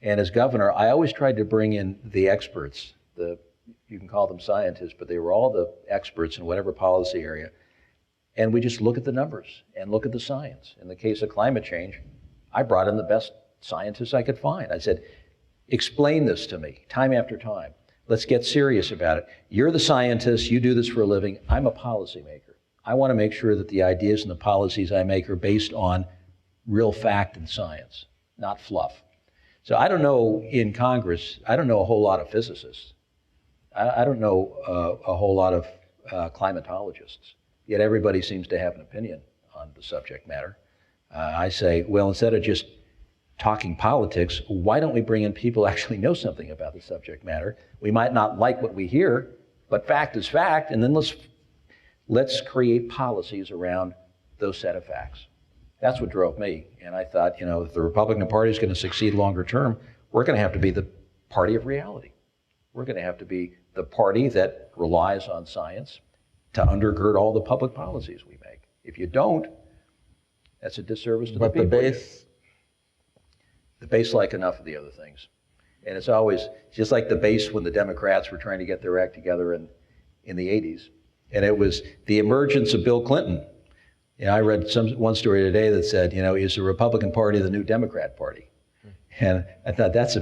And as governor, I always tried to bring in the experts. You can call them scientists, but they were all the experts in whatever policy area. And we just look at the numbers and look at the science. In the case of climate change, I brought in the best scientists I could find. I said, explain this to me time after time. Let's get serious about it. You're the scientist, you do this for a living. I'm a policymaker. I want to make sure that the ideas and the policies I make are based on real fact and science, not fluff. So I don't know in Congress, I don't know a whole lot of physicists. I don't know a whole lot of climatologists, yet everybody seems to have an opinion on the subject matter. I say, well, instead of just talking politics, why don't we bring in people who actually know something about the subject matter? We might not like what we hear, but fact is fact, and then let's create policies around those set of facts. That's what drove me, and I thought, if the Republican Party is going to succeed longer term, we're going to have to be the party of reality. We're going to have to be the party that relies on science to undergird all the public policies we make. If you don't, that's a disservice to the people. But the base like enough of the other things. And it's always just like the base when the Democrats were trying to get their act together in the 80s. And it was the emergence of Bill Clinton. I read one story today that said, is the Republican Party the new Democrat Party? And I thought that's a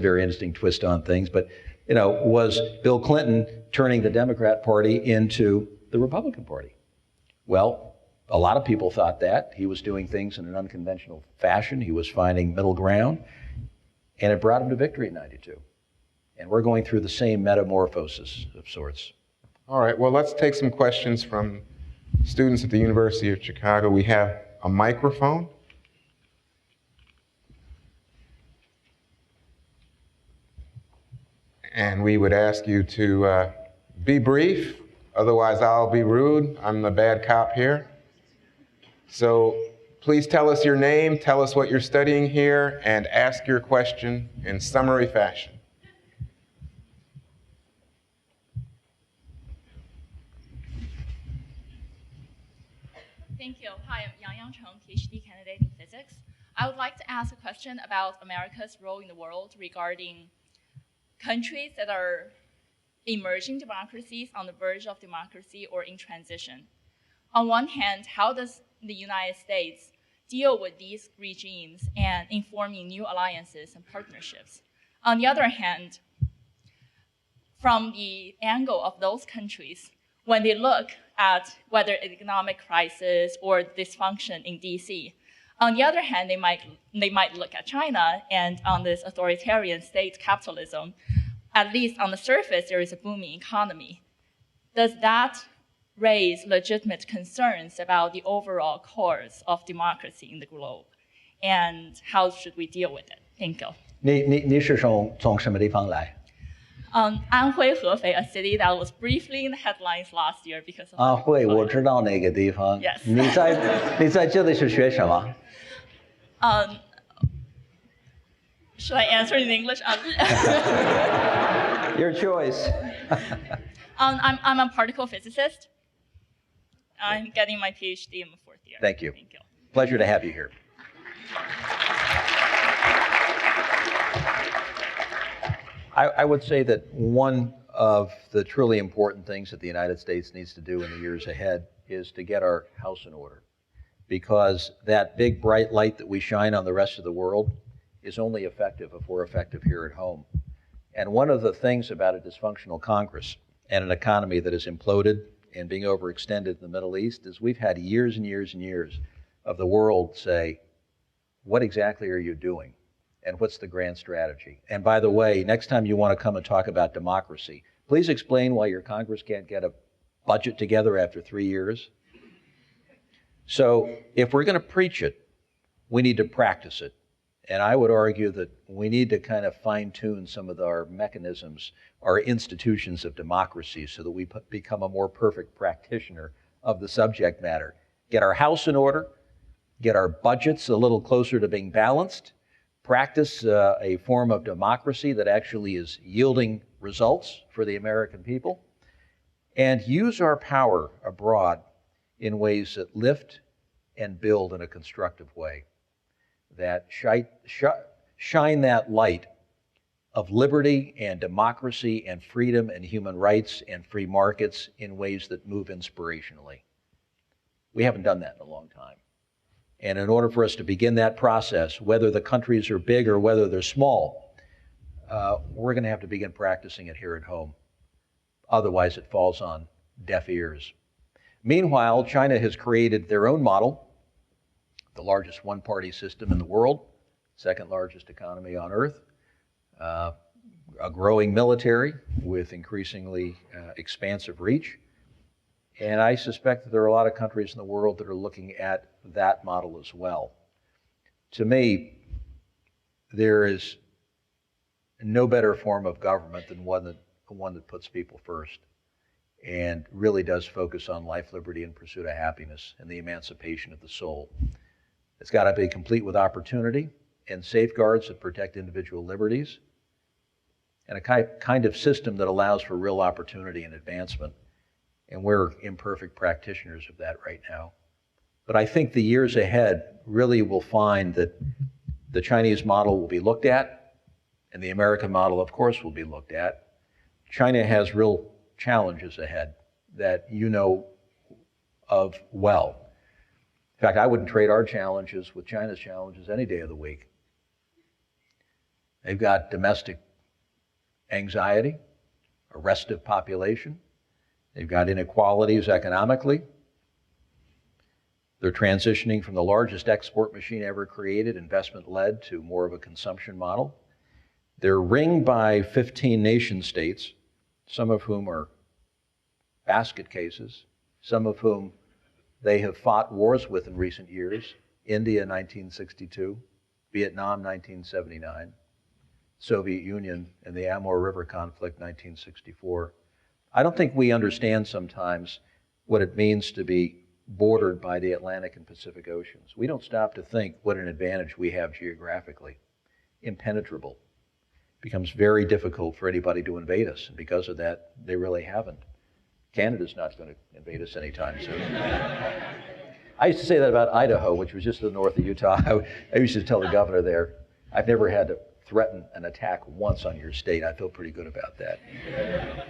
very interesting twist on things. But was Bill Clinton turning the Democrat Party into the Republican Party? Well, a lot of people thought that. He was doing things in an unconventional fashion. He was finding middle ground, and it brought him to victory in '92. And we're going through the same metamorphosis of sorts. All right, well, let's take some questions from students at the University of Chicago. We have a microphone. And we would ask you to be brief, otherwise I'll be rude. I'm the bad cop here. So please tell us your name, tell us what you're studying here, and ask your question in summary fashion. Thank you. Hi, I'm Yang Cheng, PhD candidate in physics. I would like to ask a question about America's role in the world regarding countries that are emerging democracies, on the verge of democracy, or in transition. On one hand, how does the United States deal with these regimes and informing new alliances and partnerships? On the other hand, from the angle of those countries, when they look at whether economic crisis or dysfunction in DC, on the other hand, they might look at China and on this authoritarian state capitalism. At least on the surface, there is a booming economy. Does that raise legitimate concerns about the overall course of democracy in the globe? And how should we deal with it? Thank you. 你是从什么地方来？ 安徽合肥, a city that was briefly in the headlines last year because of 安徽，我知道那个地方。Yes. 你在这里是学什么？ Should I answer in English? Your choice. I'm a particle physicist. I'm getting my PhD in the 4th year. Thank you. Thank you. Pleasure to have you here. I would say that one of the truly important things that the United States needs to do in the years ahead is to get our house in order. Because that big bright light that we shine on the rest of the world is only effective if we're effective here at home. And one of the things about a dysfunctional Congress and an economy that is imploded and being overextended in the Middle East is we've had years and years and years of the world say, what exactly are you doing? And what's the grand strategy? And by the way, next time you want to come and talk about democracy, please explain why your Congress can't get a budget together after 3 years. So if we're going to preach it, we need to practice it. And I would argue that we need to kind of fine-tune some of our mechanisms, our institutions of democracy, so that we become a more perfect practitioner of the subject matter. Get our house in order, get our budgets a little closer to being balanced, practice a form of democracy that actually is yielding results for the American people, and use our power abroad in ways that lift and build in a constructive way, that shine that light of liberty and democracy and freedom and human rights and free markets in ways that move inspirationally. We haven't done that in a long time. And in order for us to begin that process, whether the countries are big or whether they're small, we're going to have to begin practicing it here at home. Otherwise, it falls on deaf ears. Meanwhile, China has created their own model, the largest one-party system in the world, second largest economy on earth, a growing military with increasingly expansive reach. And I suspect that there are a lot of countries in the world that are looking at that model as well. To me, there is no better form of government than one that puts people first and really does focus on life, liberty, and pursuit of happiness and the emancipation of the soul. It's got to be complete with opportunity and safeguards that protect individual liberties and a kind of system that allows for real opportunity and advancement. And we're imperfect practitioners of that right now. But I think the years ahead really will find that the Chinese model will be looked at, and the American model, of course, will be looked at. China has real challenges ahead that you know of well. In fact, I wouldn't trade our challenges with China's challenges any day of the week. They've got domestic anxiety, a restive population. They've got inequalities economically. They're transitioning from the largest export machine ever created, investment-led, to more of a consumption model. They're ringed by 15 nation states, some of whom are basket cases, some of whom they have fought wars with in recent years. India, 1962, Vietnam, 1979, Soviet Union and the Amur River conflict, 1964. I don't think we understand sometimes what it means to be bordered by the Atlantic and Pacific Oceans. We don't stop to think what an advantage we have geographically. Impenetrable. It becomes very difficult for anybody to invade us, and because of that, they really haven't. Canada's not going to invade us anytime soon. I used to say that about Idaho, which was just to the north of Utah. I used to tell the governor there, I've never had to threaten an attack once on your state. I feel pretty good about that.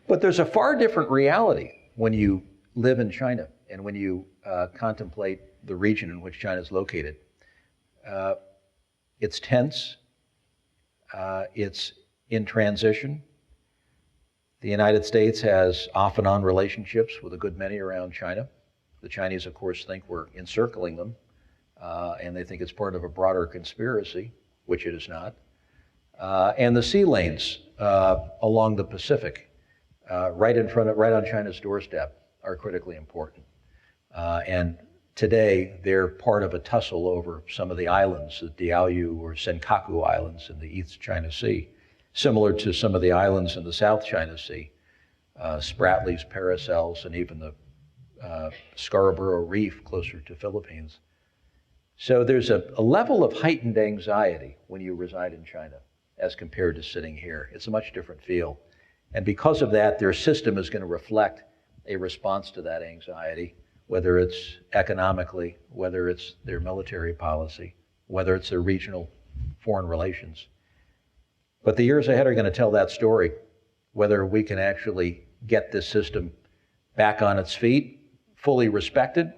But there's a far different reality when you live in China and when you contemplate the region in which China is located. It's tense. It's in transition. The United States has off and on relationships with a good many around China. The Chinese, of course, think we're encircling them, and they think it's part of a broader conspiracy, which it is not. And the sea lanes along the Pacific, right on China's doorstep, are critically important. And today, they're part of a tussle over some of the islands, the Diaoyu or Senkaku Islands in the East China Sea, similar to some of the islands in the South China Sea, Spratlys, Paracels, and even the Scarborough Reef closer to Philippines. So there's a level of heightened anxiety when you reside in China as compared to sitting here. It's a much different feel. And because of that, their system is going to reflect a response to that anxiety, whether it's economically, whether it's their military policy, whether it's their regional foreign relations. But the years ahead are going to tell that story. whether we can actually get this system back on its feet, fully respected,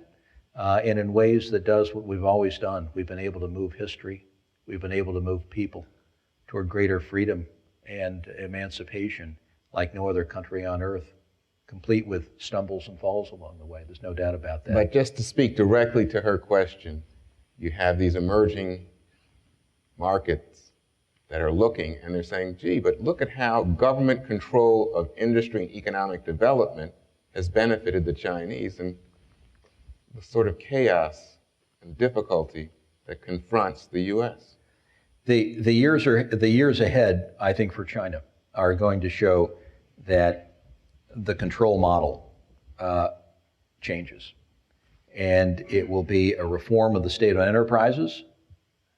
and in ways that does what we've always done. We've been able to move history. We've been able to move people toward greater freedom and emancipation like no other country on earth, complete with stumbles and falls along the way. There's no doubt about that. But just to speak directly to her question, you have these emerging markets that are looking and they're saying, gee, but look at how government control of industry and economic development has benefited the Chinese, and the sort of chaos and difficulty that confronts the U.S. The years ahead, I think, for China are going to show that the control model changes. And it will be a reform of the state-owned enterprises.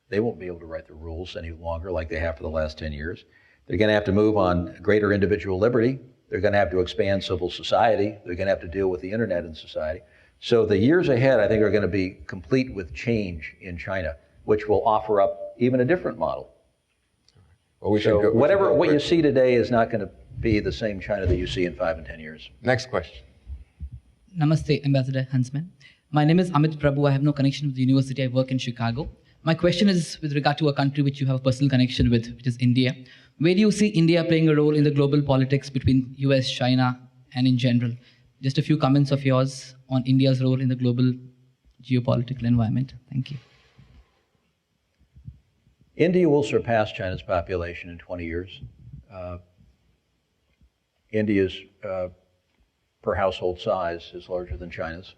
They won't be able to write the rules any longer like they have for the last 10 years. They're going to have to move on greater individual liberty. They're going to have to expand civil society. They're going to have to deal with the internet in society. So the years ahead, I think, are going to be complete with change in China, which will offer up even a different model. Well, what you see today is not going to be the same China that you see in 5 and 10 years. Next question. Namaste, Ambassador Huntsman. My name is Amit Prabhu. I have no connection with the university. I work in Chicago. My question is with regard to a country which you have a personal connection with, which is India. Where do you see India playing a role in the global politics between U.S., China, and in general? Just a few comments of yours on India's role in the global geopolitical environment. Thank you. India will surpass China's population in 20 years. India's per household size is larger than China's.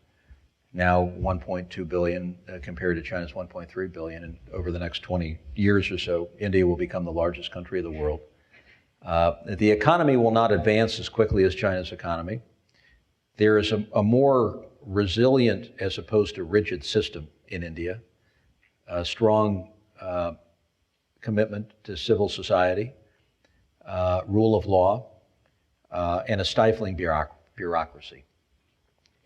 Now 1.2 billion compared to China's 1.3 billion. And over the next 20 years or so, India will become the largest country of the world. The economy will not advance as quickly as China's economy. There is a more resilient as opposed to rigid system in India, a strong commitment to civil society, rule of law, and a stifling bureaucracy.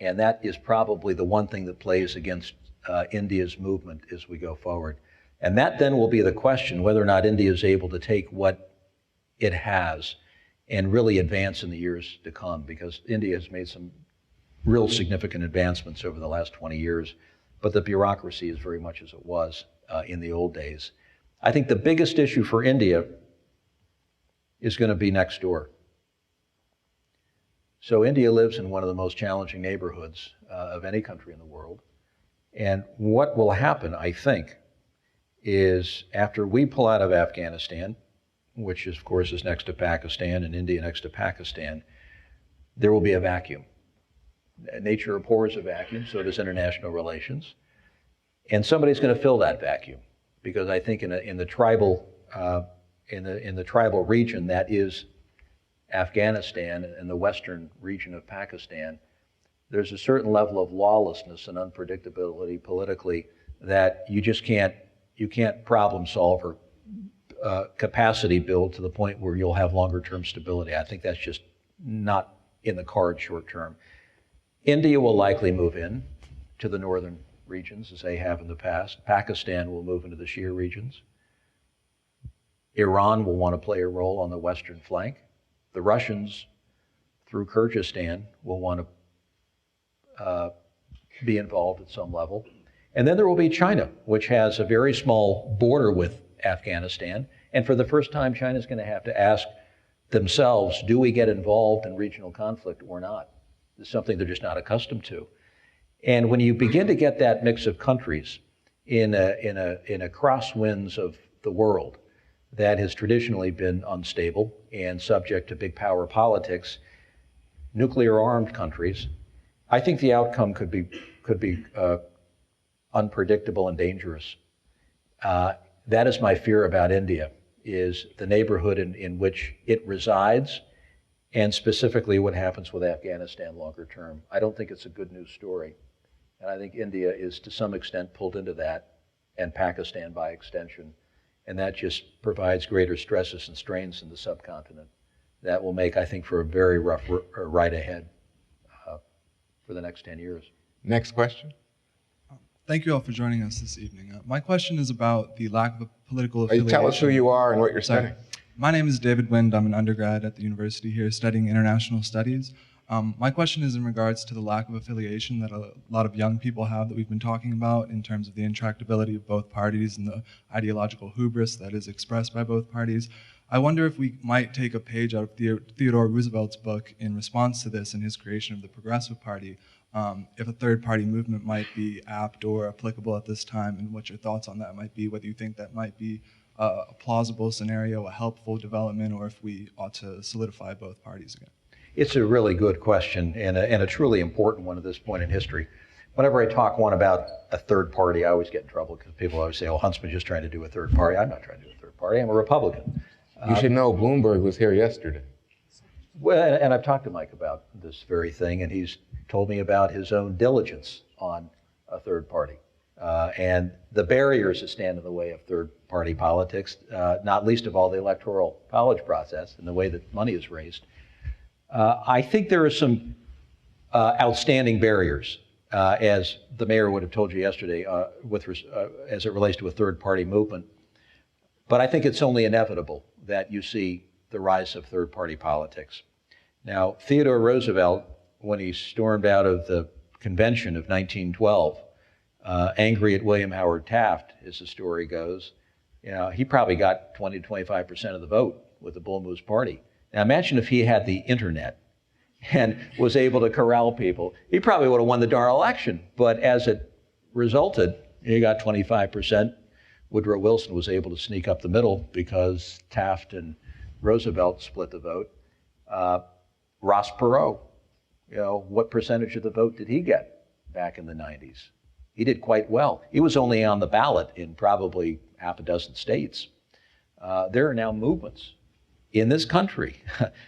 And that is probably the one thing that plays against India's movement as we go forward. And that then will be the question, whether or not India is able to take what it has and really advance in the years to come, because India has made some real significant advancements over the last 20 years, but the bureaucracy is very much as it was in the old days. I think the biggest issue for India is going to be next door. So India lives in one of the most challenging neighborhoods of any country in the world. And what will happen, I think, is after we pull out of Afghanistan, which of course is next to Pakistan and India next to Pakistan, there will be a vacuum. Nature abhors a vacuum, so does international relations. And somebody's going to fill that vacuum, because I think in the tribal region that is Afghanistan and the western region of Pakistan, there's a certain level of lawlessness and unpredictability politically that you can't problem solve or capacity build to the point where you'll have longer term stability. I think that's just not in the cards short term. India will likely move in to the northern regions as they have in the past. Pakistan will move into the Shia regions. Iran will want to play a role on the western flank. The Russians, through Kyrgyzstan, will want to be involved at some level. And then there will be China, which has a very small border with Afghanistan. And for the first time, China's going to have to ask themselves, do we get involved in regional conflict or not? It's something they're just not accustomed to. And when you begin to get that mix of countries in a crosswinds of the world that has traditionally been unstable and subject to big power politics, nuclear armed countries, I think the outcome could be unpredictable and dangerous. That is my fear about India, is the neighborhood in which it resides, and specifically what happens with Afghanistan longer term. I don't think it's a good news story. And I think India is to some extent pulled into that, and Pakistan by extension. And that just provides greater stresses and strains in the subcontinent. That will make, I think, for a very rough ride ahead for the next 10 years. Next question. Thank you all for joining us this evening. My question is about the lack of a political affiliation. Tell us who you are and what you're studying. My name is David Wind. I'm an undergrad at the university here studying international studies. My question is in regards to the lack of affiliation that a lot of young people have that we've been talking about in terms of the intractability of both parties and the ideological hubris that is expressed by both parties. I wonder if we might take a page out of Theodore Roosevelt's book in response to this and his creation of the Progressive Party, if a third-party movement might be apt or applicable at this time, and what your thoughts on that might be, whether you think that might be a plausible scenario, a helpful development, or if we ought to solidify both parties again. It's a really good question and a truly important one at this point in history. Whenever I talk about a third party, I always get in trouble because people always say, oh, Huntsman's just trying to do a third party. I'm not trying to do a third party. I'm a Republican. You should know Bloomberg was here yesterday. Well, and I've talked to Mike about this very thing, and he's told me about his own diligence on a third party. And the barriers that stand in the way of third-party politics, not least of all the electoral college process and the way that money is raised. I think there are some outstanding barriers, as the mayor would have told you yesterday, as it relates to a third-party movement. But I think it's only inevitable that you see the rise of third-party politics. Now, Theodore Roosevelt, when he stormed out of the convention of 1912, angry at William Howard Taft, as the story goes, he probably got 20 to 25% of the vote with the Bull Moose Party. Now imagine if he had the internet and was able to corral people. He probably would have won the darn election, but as it resulted, he got 25%. Woodrow Wilson was able to sneak up the middle because Taft and Roosevelt split the vote. Ross Perot, what percentage of the vote did he get back in the 90s? He did quite well. He was only on the ballot in probably half a dozen states. There are now movements in this country,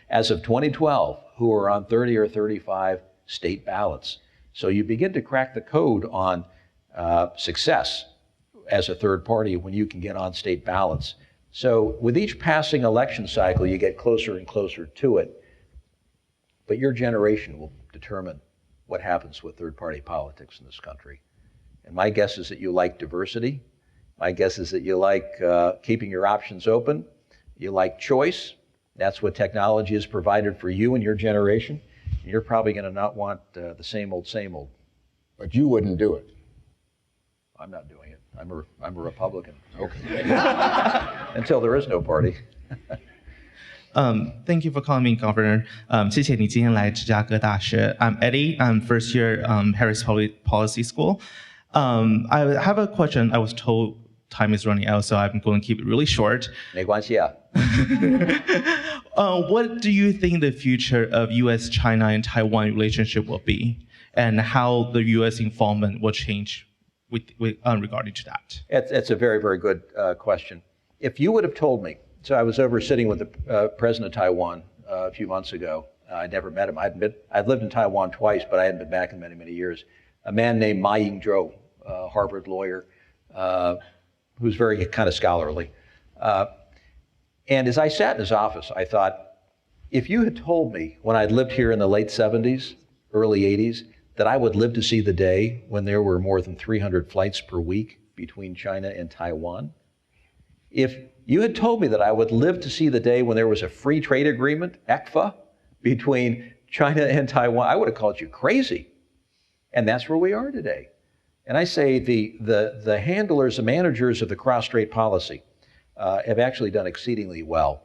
as of 2012, who are on 30 or 35 state ballots. So you begin to crack the code on success as a third party when you can get on state ballots. So with each passing election cycle, you get closer and closer to it. But your generation will determine what happens with third-party politics in this country. And my guess is that you like diversity. My guess is that you like keeping your options open. You like choice. That's what technology has provided for you and your generation. And you're probably going to not want the same old, same old. But you wouldn't do it. I'm not doing it. I'm a Republican. Okay. Until there is no party. Thank you for calling me, Governor. 谢谢你今天来芝加哥大学. I'm Eddie. I'm first year Harris Policy School. I have a question. I was told time is running out, so I'm going to keep it really short. 没关系啊. What do you think the future of U.S. China and Taiwan relationship will be, and how the U.S. involvement will change regarding to that? It's a very, very good question. If you would have told me, so I was over sitting with the president of Taiwan a few months ago. I'd never met him. I'd lived in Taiwan twice, but I hadn't been back in many, many years. A man named Ma Ying-zhou, a Harvard lawyer, who's very kind of scholarly. And as I sat in his office, I thought, if you had told me when I'd lived here in the late 70s, early 80s, that I would live to see the day when there were more than 300 flights per week between China and Taiwan, if you had told me that I would live to see the day when there was a free trade agreement, ECFA, between China and Taiwan, I would have called you crazy. And that's where we are today. And I say the handlers, the managers of the cross-strait policy have actually done exceedingly well.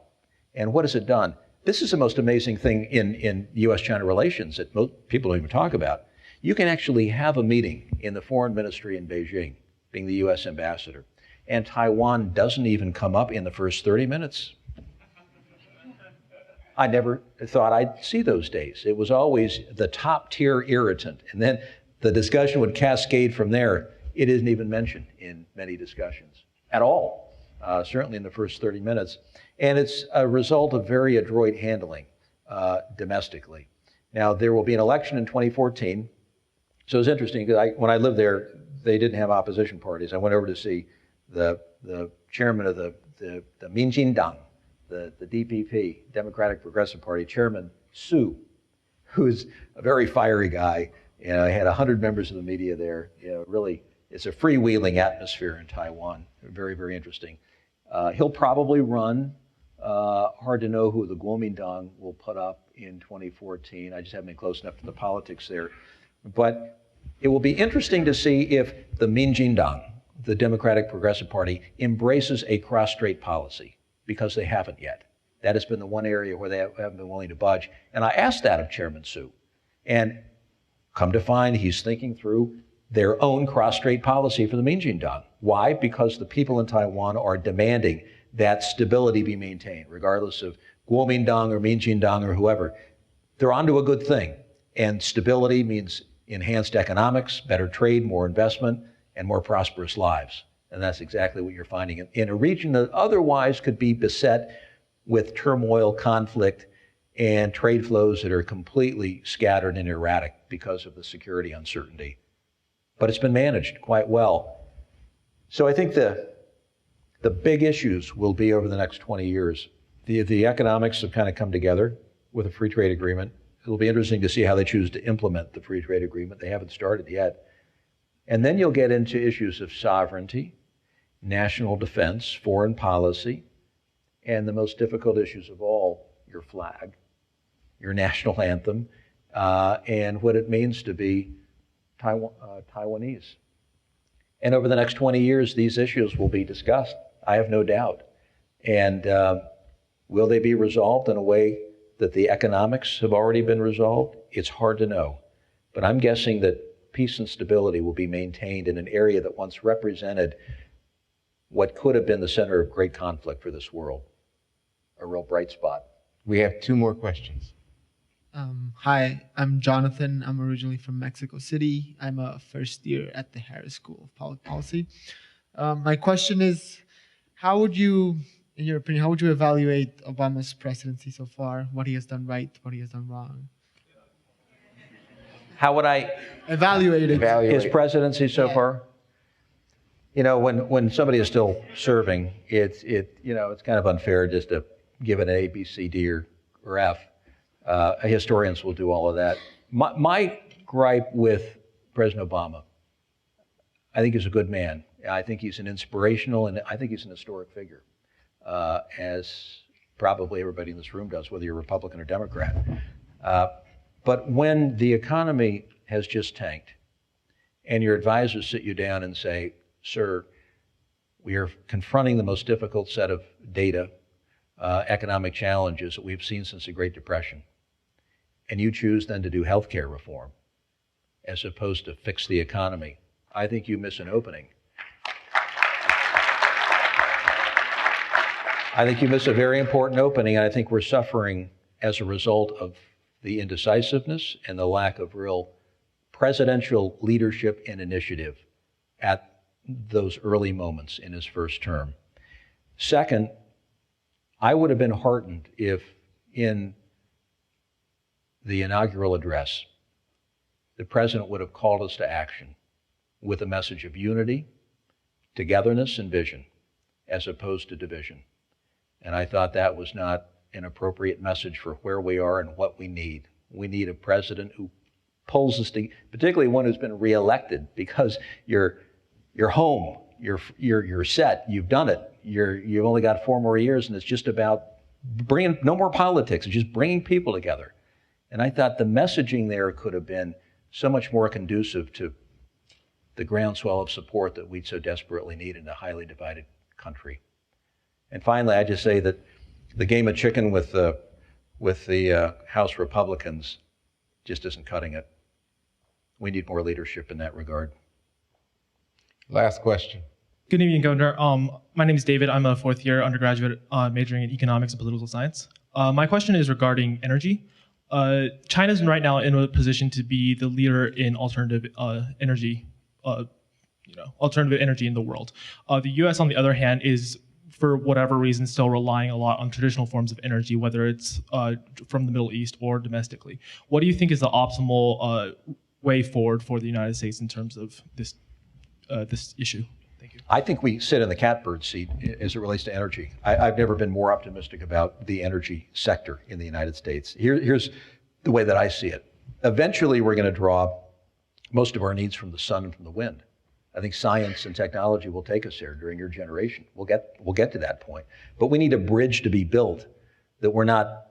And what has it done? This is the most amazing thing in U.S. China relations that most people don't even talk about. You can actually have a meeting in the foreign ministry in Beijing, being the U.S. ambassador, and Taiwan doesn't even come up in the first 30 minutes. I never thought I'd see those days. It was always the top tier irritant. And then the discussion would cascade from there. It isn't even mentioned in many discussions at all, certainly in the first 30 minutes. And it's a result of very adroit handling domestically. Now, there will be an election in 2014. So it's interesting because when I lived there, they didn't have opposition parties. I went over to see the chairman of the Minjindang, the DPP, Democratic Progressive Party, Chairman Su, who's a very fiery guy. I had 100 members of the media there. Really, it's a freewheeling atmosphere in Taiwan. Very, very interesting. He'll probably run Hard to know who the Kuomintang will put up in 2014. I just haven't been close enough to the politics there. But it will be interesting to see if the Minjindang, the Democratic Progressive Party, embraces a cross-strait policy, because they haven't yet. That has been the one area where they haven't been willing to budge. And I asked that of Chairman Su. And come to find, he's thinking through their own cross-strait policy for the Minjindang. Why? Because the people in Taiwan are demanding that stability be maintained, regardless of Kuomintang or Minjindang or whoever. They're onto a good thing. And stability means enhanced economics, better trade, more investment, and more prosperous lives. And that's exactly what you're finding in a region that otherwise could be beset with turmoil, conflict, and trade flows that are completely scattered and erratic because of the security uncertainty. But it's been managed quite well. So I think the big issues will be over the next 20 years. The economics have kind of come together with a free trade agreement. It'll be interesting to see how they choose to implement the free trade agreement. They haven't started yet. And then you'll get into issues of sovereignty, national defense, foreign policy, and the most difficult issues of all, your flag, your national anthem, and what it means to be Taiwanese. And over the next 20 years, these issues will be discussed, I have no doubt. And will they be resolved in a way that the economics have already been resolved? It's hard to know. But I'm guessing that peace and stability will be maintained in an area that once represented what could have been the center of great conflict for this world, a real bright spot. We have two more questions. Hi, I'm Jonathan. I'm originally from Mexico City. I'm a first year at the Harris School of Public Policy. My question is, how would you, in your opinion, how would you evaluate Obama's presidency so far? What he has done right, what he has done wrong? How would I evaluate his presidency so far? You know, when somebody is still serving, it's kind of unfair just to give it an A, B, C, D, or F. Historians will do all of that. My gripe with President Obama, I think he's a good man. I think he's an inspirational, and I think he's an historic figure, as probably everybody in this room does, whether you're Republican or Democrat. But when the economy has just tanked, and your advisors sit you down and say, sir, we are confronting the most difficult set of data, economic challenges that we've seen since the Great Depression, and you choose then to do healthcare reform as opposed to fix the economy, I think you miss an opening. I think you miss a very important opening, and I think we're suffering as a result of the indecisiveness and the lack of real presidential leadership and initiative at those early moments in his first term. Second, I would have been heartened if in the inaugural address, the president would have called us to action with a message of unity, togetherness, and vision, as opposed to division. And I thought that was not an appropriate message for where we are and what we need. We need a president who pulls us together, particularly one who's been reelected, because you're home, you're set, you've done it. You've only got 4 more years, and it's just about bringing, no more politics, it's just bringing people together. And I thought the messaging there could have been so much more conducive to the groundswell of support that we'd so desperately need in a highly divided country. And finally, I just say that the game of chicken with the House Republicans just isn't cutting it. We need more leadership in that regard. Last question. Good evening, Governor. My name is David. I'm a 4th-year undergraduate majoring in economics and political science. My question is regarding energy. China's right now in a position to be the leader in alternative energy, alternative energy in the world. The U.S., on the other hand, is, for whatever reason, still relying a lot on traditional forms of energy, whether it's from the Middle East or domestically. What do you think is the optimal way forward for the United States in terms of this issue? Thank you. I think we sit in the catbird seat as it relates to energy. I've never been more optimistic about the energy sector in the United States. Here's the way that I see it. Eventually, we're going to draw most of our needs from the sun and from the wind. I think science and technology will take us there during your generation. We'll get to that point. But we need a bridge to be built that we're not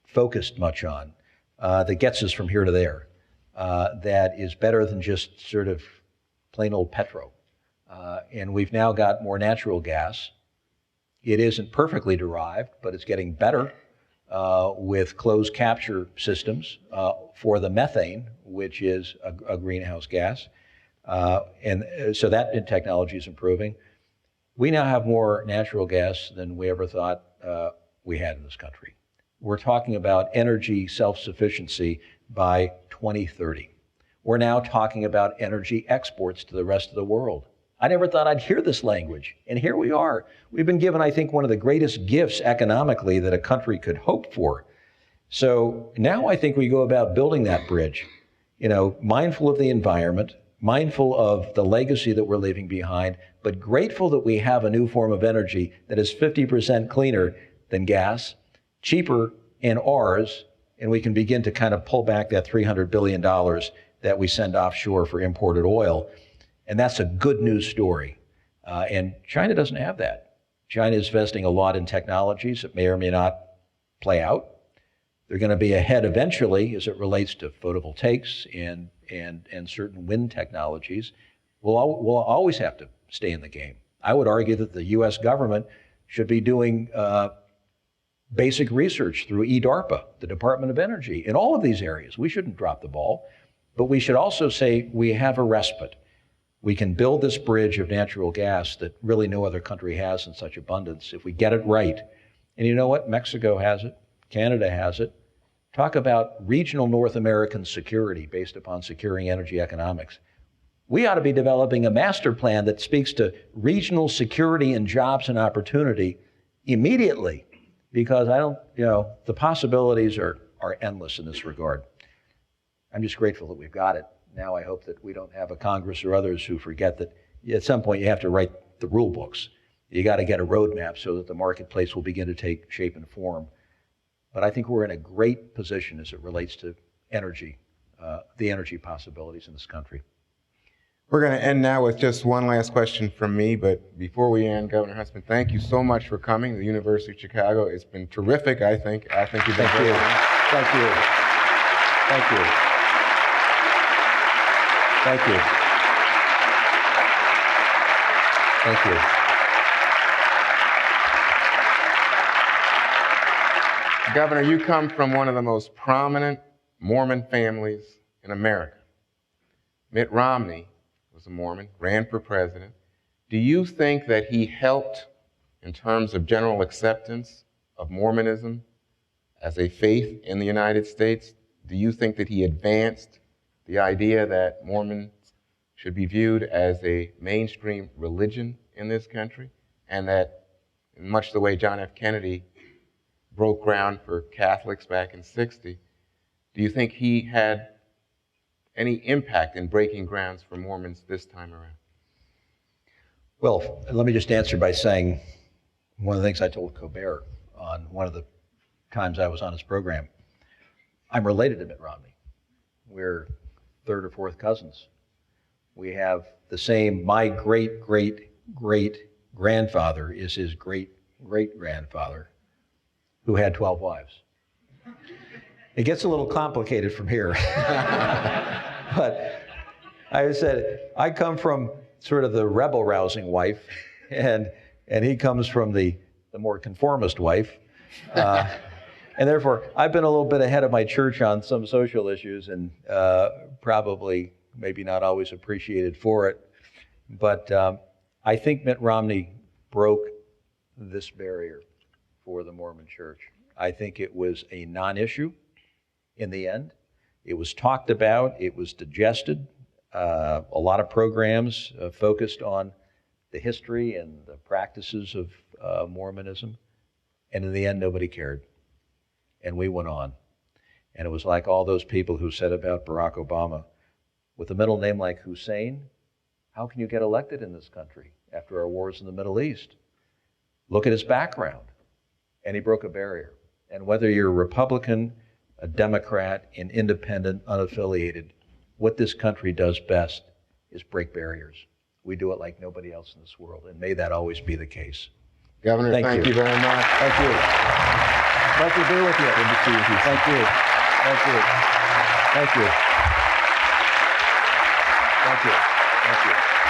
focused much on, that gets us from here to there, that is better than just sort of plain old petro. And we've now got more natural gas. It isn't perfectly derived, but it's getting better with closed capture systems for the methane, which is a greenhouse gas. And so that technology is improving. We now have more natural gas than we ever thought we had in this country. We're talking about energy self-sufficiency by 2030. We're now talking about energy exports to the rest of the world. I never thought I'd hear this language, and here we are. We've been given, I think, one of the greatest gifts economically that a country could hope for. So now I think we go about building that bridge, mindful of the environment, mindful of the legacy that we're leaving behind, but grateful that we have a new form of energy that is 50% cleaner than gas, cheaper in ours, and we can begin to kind of pull back that $300 billion that we send offshore for imported oil. And that's a good news story. And China doesn't have that. China is investing a lot in technologies that may or may not play out. They're going to be ahead eventually as it relates to photovoltaics and certain wind technologies. We'll always have to stay in the game. I would argue that the U.S. government should be doing basic research through EDARPA, the Department of Energy, in all of these areas. We shouldn't drop the ball, but we should also say we have a respite. We can build this bridge of natural gas that really no other country has in such abundance if we get it right. And you know what? Mexico has it. Canada has it. Talk about regional North American security based upon securing energy economics. We ought to be developing a master plan that speaks to regional security and jobs and opportunity immediately, because the possibilities are endless in this regard. I'm just grateful that we've got it. Now I hope that we don't have a Congress or others who forget that at some point you have to write the rule books. You got to get a roadmap so that the marketplace will begin to take shape and form. But I think we're in a great position as it relates to energy, the energy possibilities in this country. We're going to end now with just one last question from me, but before we end, Governor Huntsman, thank you so much for coming to the University of Chicago. It's been terrific, I think. I think you've been Thank you. Thank you. Thank you. Thank you. Thank you. Governor, you come from one of the most prominent Mormon families in America. Mitt Romney was a Mormon, ran for president. Do you think that he helped in terms of general acceptance of Mormonism as a faith in the United States? Do you think that he advanced the idea that Mormons should be viewed as a mainstream religion in this country, and that, in much the way John F. Kennedy broke ground for Catholics back in '60, do you think he had any impact in breaking grounds for Mormons this time around? Well, let me just answer by saying one of the things I told Colbert on one of the times I was on his program. I'm related to Mitt Romney. We're third or fourth cousins. We have the same, my great-great-great-grandfather is his great-great-grandfather, who had 12 wives. It gets a little complicated from here. But I said, I come from sort of the rebel-rousing wife, and he comes from the more conformist wife. And therefore, I've been a little bit ahead of my church on some social issues, and probably maybe not always appreciated for it. But I think Mitt Romney broke this barrier for the Mormon Church. I think it was a non-issue in the end. It was talked about, it was digested. A lot of programs focused on the history and the practices of Mormonism. And in the end, nobody cared. And we went on. And it was like all those people who said about Barack Obama, with a middle name like Hussein, how can you get elected in this country after our wars in the Middle East? Look at his background. And he broke a barrier. And whether you're a Republican, a Democrat, an independent, unaffiliated, what this country does best is break barriers. we do it like nobody else in this world, and may that always be the case. Governor, thank you very much. Thank you. Pleasure to be with you. Good to see you. Thank you. Thank you. Thank you. Thank you. Thank you.